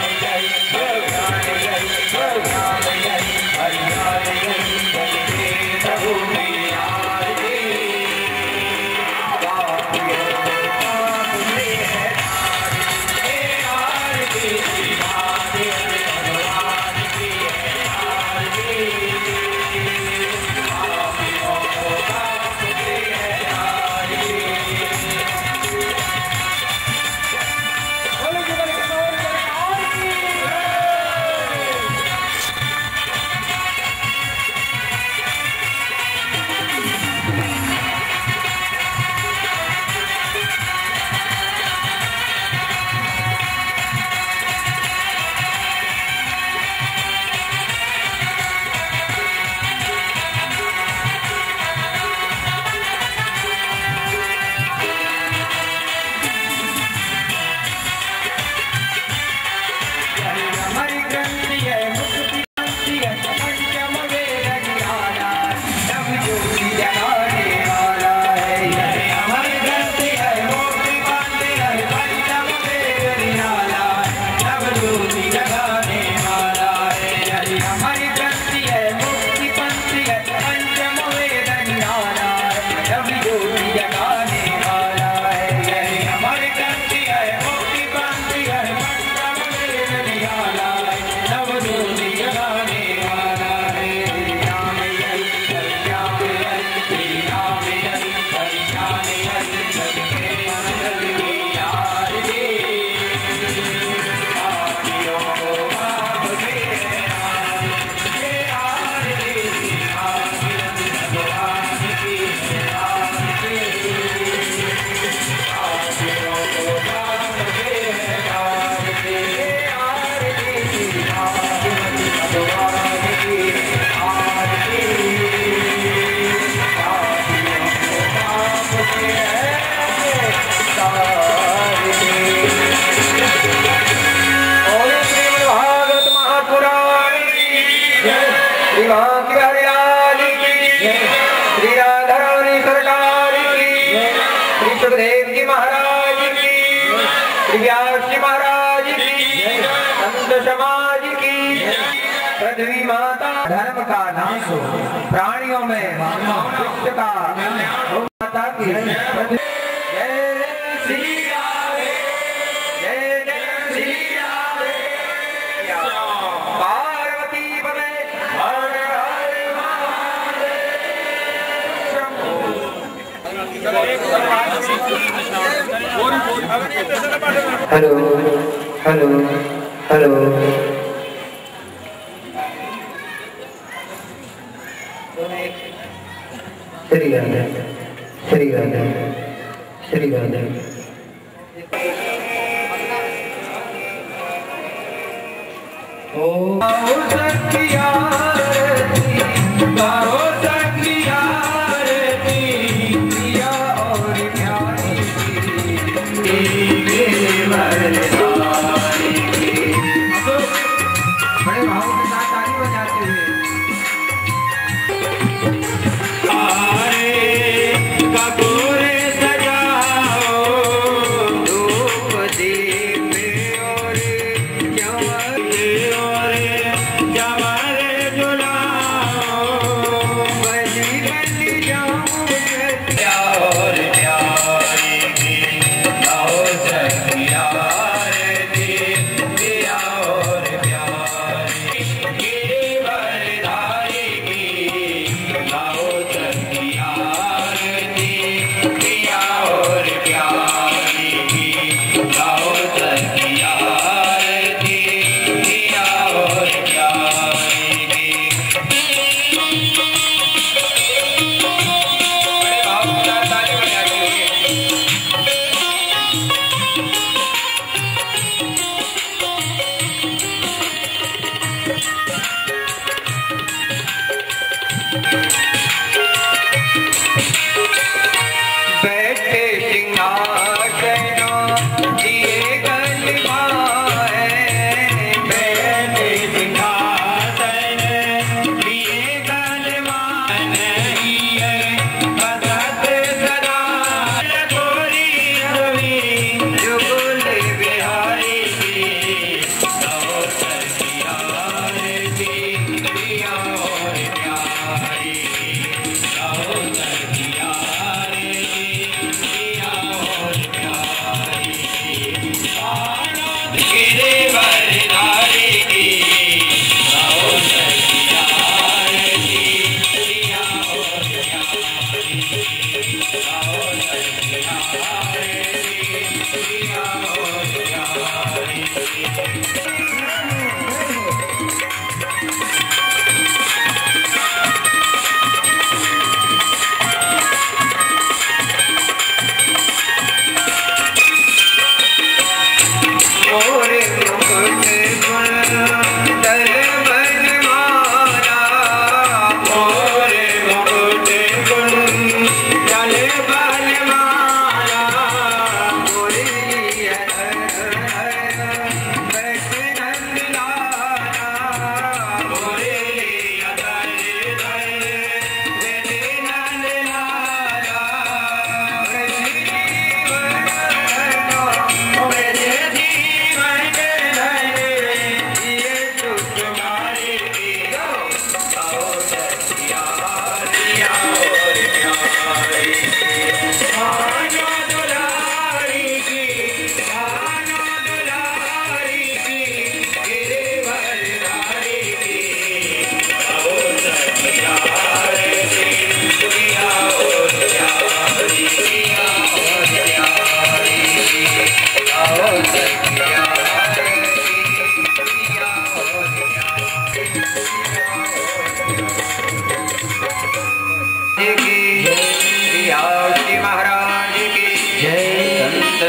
सुखदेव जी महाराज की, श्री व्यास जी महाराज की, संत समाज की, पृथ्वी माता धर्म का नाश हो, प्राणियों में शिष्ट का हो, माता की जय श्री राधे, जय जय श्री राधे। पार्वती पते Har Har Mahadev. Hello hello hello. Shri Radhe Shri Radhe Shri Radhe. ओ सखिया रे गाओ सखिया रे पिया और प्यारी बड़े भाव के साथ ताली बजाते हैं।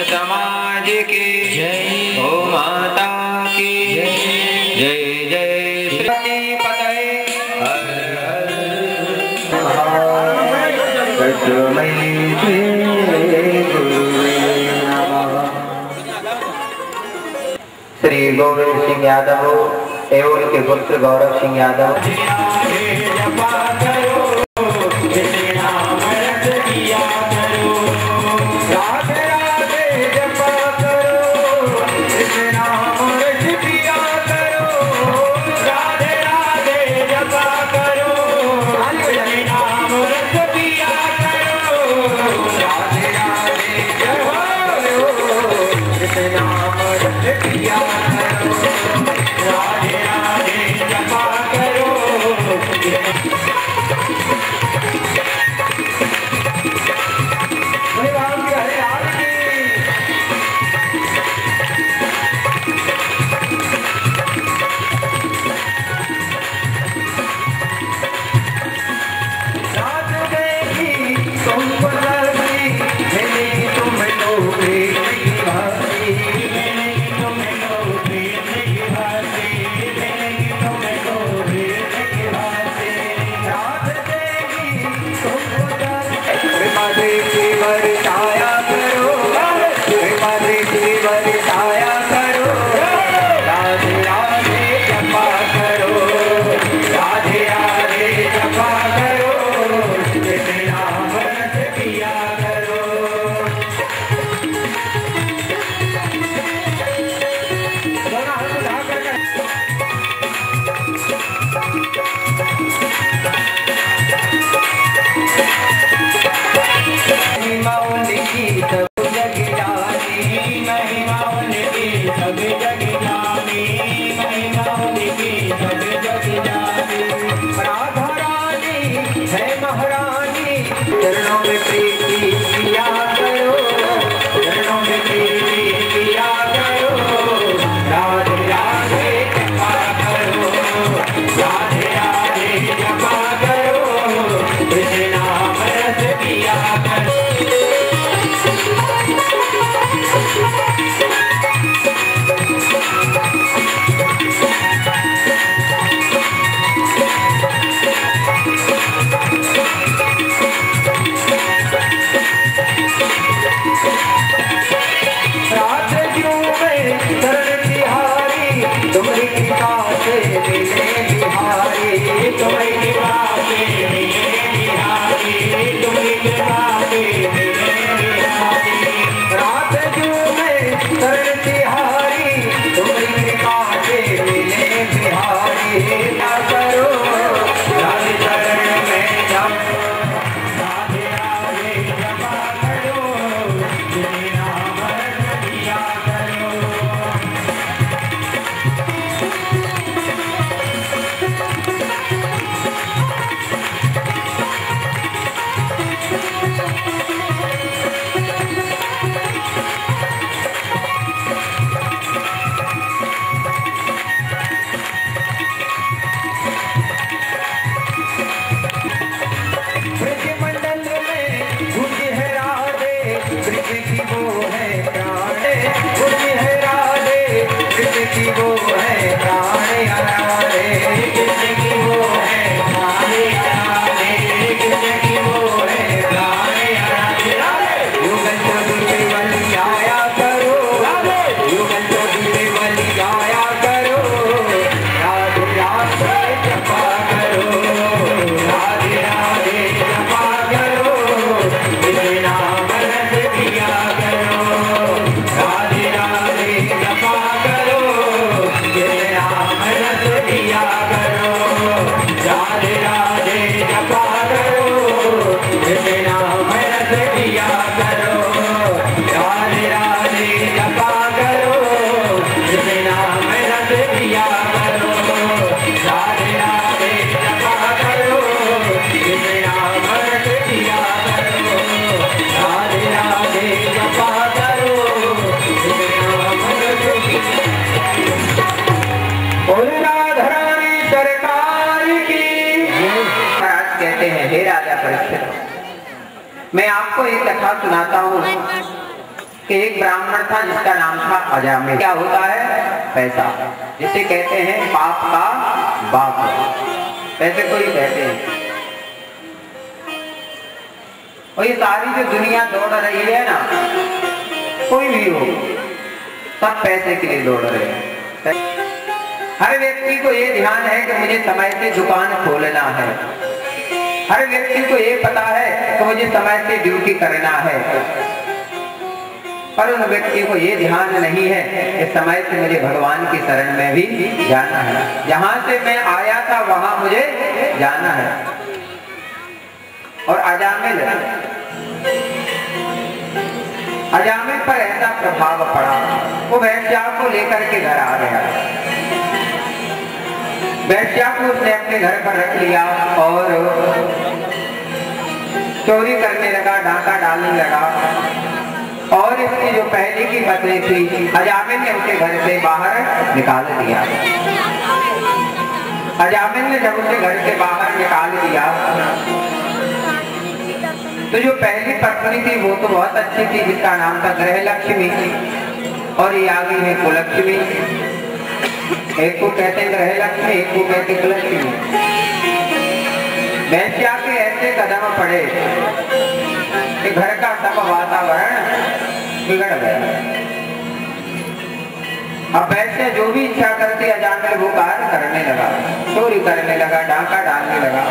समाज की जय, हो माता की जय, जय श्री पते हर श्री गोविंद सिंह यादव एवं के पुत्र गौरव सिंह यादव। राधे राधे जपा महाराज कहते हैं, हे राजा परीक्षित, मैं आपको एक कथा सुनाता हूँ कि एक ब्राह्मण था जिसका नाम था अजामिल। क्या होता है? पैसा, जिसे कहते हैं पाप का बाप, पैसे को ही कहते हैं। और ये सारी जो दुनिया दौड़ रही है ना, कोई भी हो, सब पैसे के लिए दौड़ रहे हैं। हर व्यक्ति को ये ध्यान है कि मुझे समय से दुकान खोलना है, हर व्यक्ति को ये पता है कि मुझे समय से ड्यूटी करना है, पर उन व्यक्ति को ये ध्यान नहीं है कि समय से मुझे भगवान की शरण में भी जाना है, जहां से मैं आया था वहां मुझे जाना है। और अजामिल पर ऐसा प्रभाव पड़ा, वो वैश्या को लेकर के घर आ गया। वैश्या को उसने अपने घर पर रख लिया और चोरी करने लगा, डाका डालने लगा। और इसकी जो पहले की पत्नी थी, अजामिल ने उसे घर से बाहर निकाल दिया। अजामिल ने जब उसे घर से बाहर निकाल दिया तो जो पहली पत्नी थी वो तो बहुत अच्छी थी, जिसका नाम था गृहलक्ष्मी, और ये आगे है कुलक्ष्मी। एक को कहते हैं गृहलक्ष्मी, एक को कहते हैं कुलक्ष्मी। वैश्या के ऐसे कदम पड़े कि घर का सब वातावरण बिगड़ गया। अब वैसे जो भी इच्छा करते अजामिल वो कार्य करने लगा, चोरी करने लगा, डाका डालने लगा।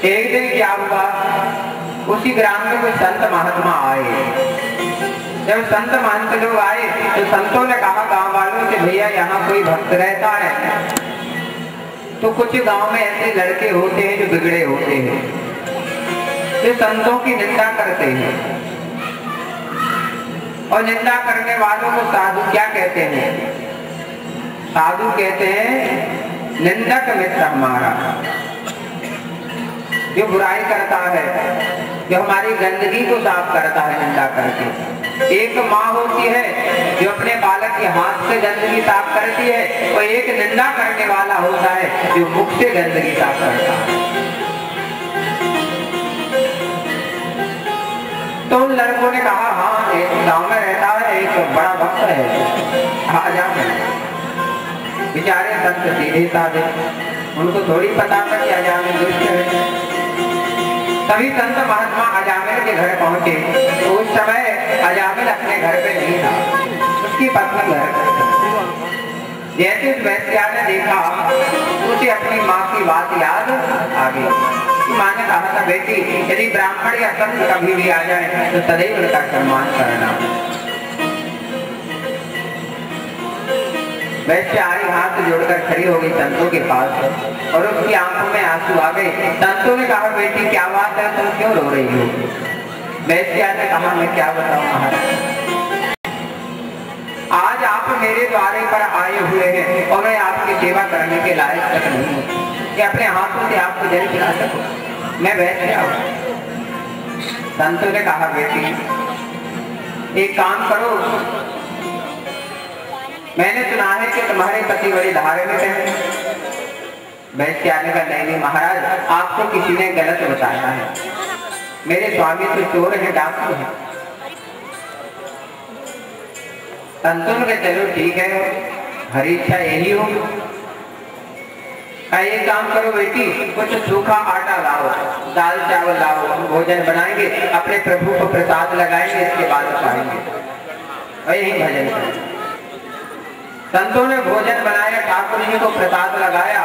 एक दिन क्या हुआ, उसी ग्राम में कोई संत महात्मा आए। जब संत महंत लोग आए तो संतों ने कहा गांव वालों से, भैया यहाँ कोई भक्त रहता है। तो कुछ गांव में ऐसे लड़के होते हैं जो बिगड़े होते हैं, जो संतों की निंदा करते हैं, और निंदा करने वालों को साधु क्या कहते हैं? साधु कहते हैं निंदक मित्र हमारा। जो बुराई करता है, जो हमारी गंदगी को साफ करता है निंदा करके। एक माँ होती है जो अपने बालक के हाथ से गंदगी साफ करती है, और एक निंदा करने वाला होता है जो मुख से गंदगी साफ करता है। तो उन लड़कों ने कहा, हाँ एक गांव में रहता है एक बड़ा भक्त है, आ जाओ। बेचारे संत सीधे साधे, उनको थोड़ी पता था कि अजामिल दुष्ट है। तभी संत महात्मा अजामिल के घर पहुंचे तो उस समय अजामिल अपने घर पे नहीं था, उसकी पत्नी घर पे थी। जैसे उस वैश्या ने देखा उसे अपनी माँ की बात याद आ गई। माँ ने कहा था, बेटी यदि ब्राह्मण या संत कभी भी आ जाए तो सदैव उनका सम्मान करना। वैश्या आई, हाथ जोड़कर खड़ी हो गई संतों के पास, और उसकी आंखों में आंसू आ गए। संतों ने कहा, बेटी क्या बात है, तुम क्यों रो रही हो? वैश्या ने कहा, मैं क्या बताऊं महाराज, आज आप मेरे द्वारे पर आए हुए हैं और मैं आपकी सेवा करने के लायक तक नहीं हूँ कि अपने हाथों से आपको जल खिला सकूं। मैं वैश्या हूं। संतों ने कहा, बेटी एक काम करो, मैंने सुना है कि तुम्हारे पति बड़े धार्मिक हैं। वैश्या ने कहा, नहीं महाराज, आपको किसी ने गलत बताया है। मेरे स्वामी तो चोर है, डाकू है। संतों ने चलो ठीक है, हरी इच्छा यही हो। एक काम करो बेटी, कुछ सूखा आटा लाओ, दाल चावल लाओ, भोजन बनाएंगे, अपने प्रभु को प्रसाद लगाएंगे, इसके बाद खाएंगे और यही भजन करेंगे। संतों ने भोजन बनाया, ठाकुर जी को प्रसाद लगाया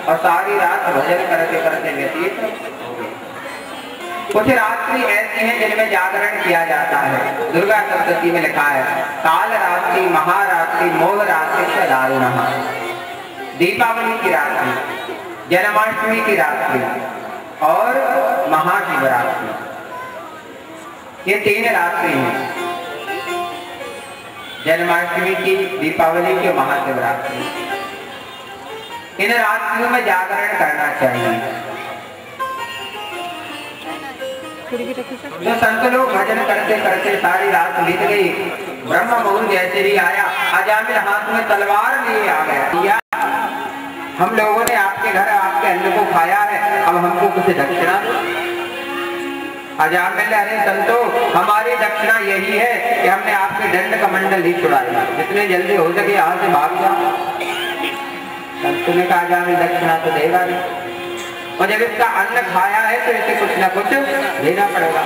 और सारी रात भजन करते करते व्यतीत हो गई। कुछ रात्रि ऐसी हैं जिनमें जागरण किया जाता है। दुर्गा सप्तशती में लिखा है, काल रात्रि, महारात्रि, मोह रात्रि, दारुणः। दीपावली की रात्रि, जन्माष्टमी की रात्रि और महाशिवरात्रि, ये 3 रात्रि हैं। जन्माष्टमी की, दीपावली की, महाशिवरात्रि। इन रात्रियों में जागरण करना चाहिए। तो संत लोग भजन करते करते सारी रात बीत गई। ब्रह्म मुहूर्त जैसे ही आया, अजामिल हाथ में तलवार लिए आ गया। हम लोगों ने आपके घर के अन्न को खाया है, अब हमको कुछ दक्षिणा दो। अजामिल, अरे संतो, हमारी दक्षिणा यही है कि हमने आपके दंड कमंडल ही छुड़ाया, जितने जल्दी हो सके यहाँ से भाग जाओ। संतों ने कहा अजामिल दक्षिणा तो देगा नहीं, और जब इसका अन्न खाया है तो इसे कुछ न कुछ देना पड़ेगा,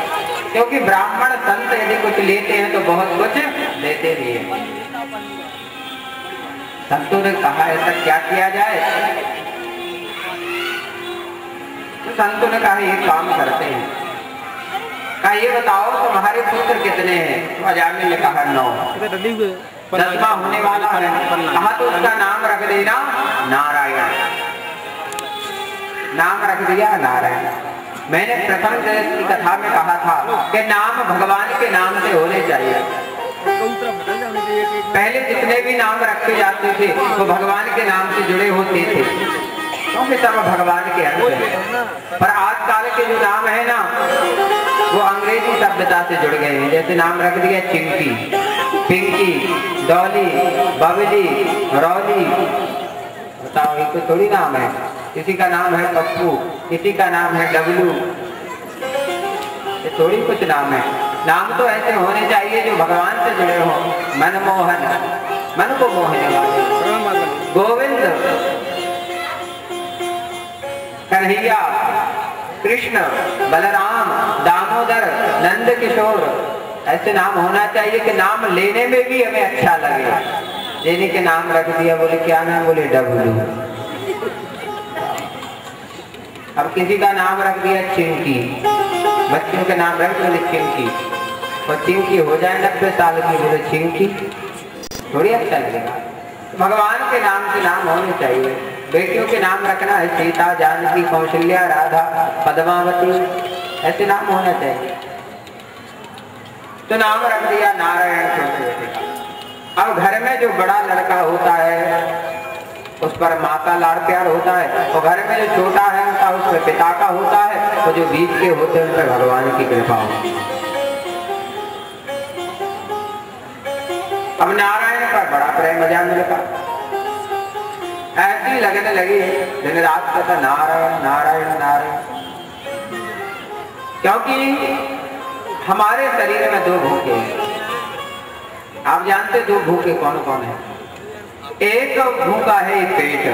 क्योंकि ब्राह्मण संत यदि कुछ लेते हैं तो बहुत कुछ देते भी हैं। संतों ने कहा ऐसा क्या किया जाए? तो संतों ने कहा ये काम करते हैं। कहा ये बताओ तुम्हारे पुत्र कितने हैं? तो अजामिल ने कहा 9। 10वां होने वाला है। कहा तो उसका नाम रख देना नारायण। नाम रख दिया नारायण। मैंने प्रथम जगत की कथा में कहा था कि नाम भगवान के नाम से होने चाहिए। पहले जितने भी नाम रखे जाते थे वो भगवान के नाम से जुड़े होते थे, क्योंकि सब भगवान के अंश हैं। पर आजकल के जो नाम है ना, वो अंग्रेजी सभ्यता से जुड़ गए हैं। जैसे नाम रख दिया चिंकी, पिंकी, डॉली, बबली, रौली। बताओ ये तो थोड़ी नाम है। किसी का नाम है पप्पू, किसी का नाम है डबलू, ये थोड़ी कुछ नाम है। नाम तो ऐसे होने चाहिए जो भगवान से जुड़े हो। मनमोहन, मन को मोहने वाले। गोविंद, कन्हैया, कृष्ण, बलराम, दामोदर, नंद किशोर, ऐसे नाम होना चाहिए कि नाम लेने में भी हमें अच्छा लगे। लेने के नाम रख दिया, बोले क्या नाम? बोले डबलू। अब किसी का नाम रख दिया चिंकी, बच्चों के नाम रख दिया चिंकी, और चिंकी हो जाए 90 साल की, बोले चिंकी, थोड़ी अच्छा लगेगा। भगवान के नाम से नाम होने चाहिए। बेटियों के नाम रखना है सीता, जानकी, कौशल्या, राधा, पद्मावती, ऐसे नाम होना चाहिए। तो नाम रख दिया नारायण छोटे बेटे का। अब घर में जो बड़ा लड़का होता है उस पर माँ का लाड़ प्यार होता है, और घर में जो छोटा है उनका उस पर पिता का होता है, और जो बीच के होते हैं उन पर भगवान की कृपा होती है। अब नारायण पर बड़ा प्रेम अजामिल का, ऐसी लगने लगी दिन रात कहता नारायण नारायण नारायण। क्योंकि हमारे शरीर में 2 भूखे हैं। आप जानते 2 भूखे कौन कौन है? एक भूखा है पेट।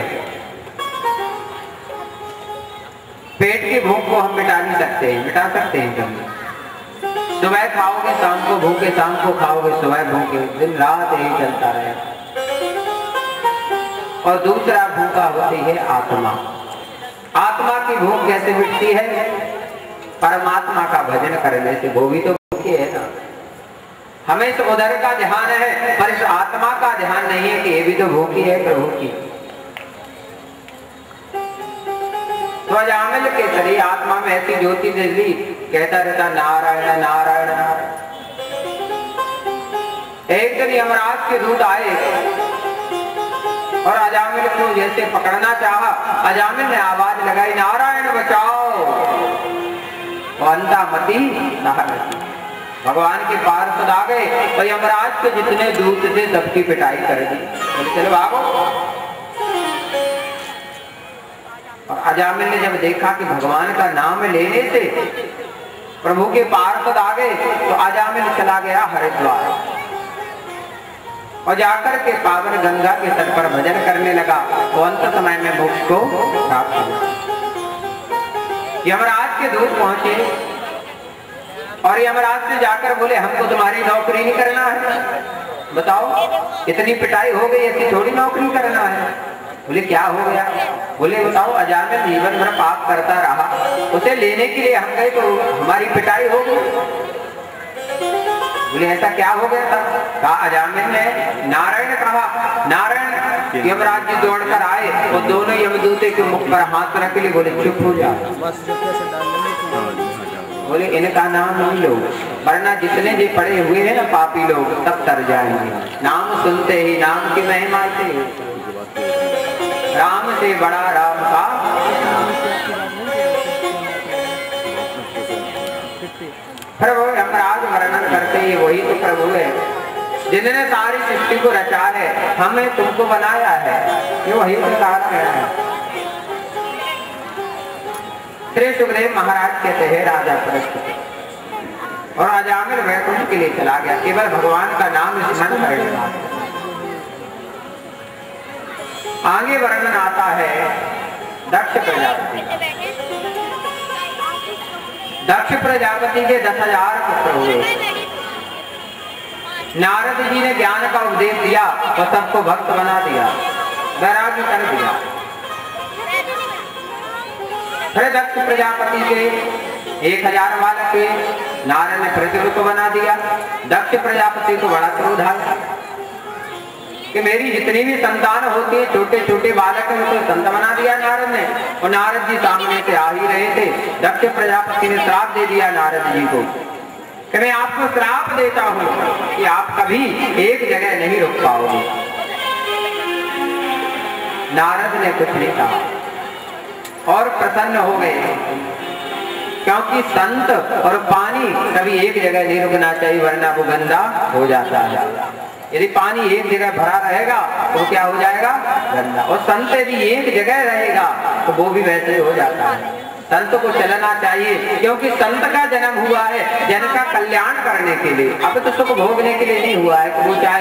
पेट की भूख को हम मिटा नहीं सकते हैं, मिटा सकते हैं कभी? सुबह खाओगे शाम को भूखे, शाम को खाओगे सुबह भूखे, दिन रात यही चलता रहेगा। और दूसरा भूखा होती है आत्मा। आत्मा की भूख कैसे मिटती है? परमात्मा का भजन करने से। वो भी तो भूखी है ना। हमें तो उधर का ध्यान है, पर इस आत्मा का ध्यान नहीं है कि ये भी तो भूखी है प्रभु की। तो अजामिल के शरीर आत्मा में ऐसी ज्योति जली, कहता रहता नारायण नारायण नारायण। एक दिन यमराज के दूत आए और अजामिल को जैसे पकड़ना चाहा। अजामिल ने आवाज लगाई नारायण बचाओ, और अंधामती सहारती। भगवान के पार्षद आ गए और यमराज के जितने दूत थे सबकी पिटाई कर दी। बोले चलो भागो। और अजामिल ने जब देखा कि भगवान का नाम लेने से प्रभु के पार्षद आ गए, तो अजामिल चला गया हरिद्वार और जाकर के पावन गंगा के तट पर भजन करने लगा। तो अंत समय में मोक्ष को प्राप्त हुआ। यमराज के दूत पहुंचे और यमराज से जाकर बोले हमको तुम्हारी नौकरी नहीं करना है। बताओ इतनी पिटाई हो गई, ऐसी थोड़ी नौकरी करना है। बोले क्या हो गया? बोले बताओ अजामिल जीवन भर पाप करता रहा, उसे लेने के लिए हम गए तो हमारी पिटाई हो गई। बोले ऐसा क्या हो गया था? कहा अजामिल ने नारायण कहा। नारायण यमराज जी दौड़कर आए और दोनों यमदूते के मुख पर हाथ रख लिए। बोले चुप हो जा। बोले इनका नाम नहीं लो, वरना जितने भी पड़े हुए हैं ना पापी लोग सब तर जाएंगे। नाम सुनते ही नाम की महिमा से, राम से बड़ा राम का। प्रभु यमराज वर्णन करते ही वही तो प्रभु है जिन्होंने सारी सृष्टि को रचा है, हमें तुमको बनाया है, ये वही तो कारण है। श्री सुखदेव महाराज कहते हैं राजा परीक्षित, और अजामिल वैकुंठ के लिए चला गया, केवल भगवान का नाम स्मरण करने लगा। आगे वर्णन आता है दक्ष प्रजापति। दक्ष प्रजापति के 10,000 पुत्र हुए। नारद जी ने ज्ञान का उपदेश दिया और सबको भक्त बना दिया, वैराग्य कर दिया। फिर दक्ष प्रजापति के 1,000 बालक के नारद ने पृथ्वी को बना दिया। दक्ष प्रजापति को बड़ा क्रोध आया कि मेरी जितनी भी संतान होती है, छोटे छोटे बालक हैं, उनको संत बना दिया नारद ने। और नारद जी सामने से आ ही रहे थे, दक्ष प्रजापति ने श्राप दे दिया नारद जी को कि मैं आपको श्राप देता हूं कि आप कभी एक जगह नहीं रुक पाओगे। नारद ने कुछ नहीं कहा और प्रसन्न हो गए, क्योंकि संत और पानी कभी एक जगह नहीं रुकना चाहिए, वरना वो गंदा हो जाता है। यदि पानी एक जगह भरा रहेगा तो क्या हो जाएगा? गंदा। और संत यदि एक जगह रहेगा तो वो भी वैसे हो जाता है। संत को चलना चाहिए, क्योंकि संत का जन्म हुआ है जन का कल्याण करने के लिए, अब तो सुख भोगने के लिए नहीं हुआ है। वो चाहे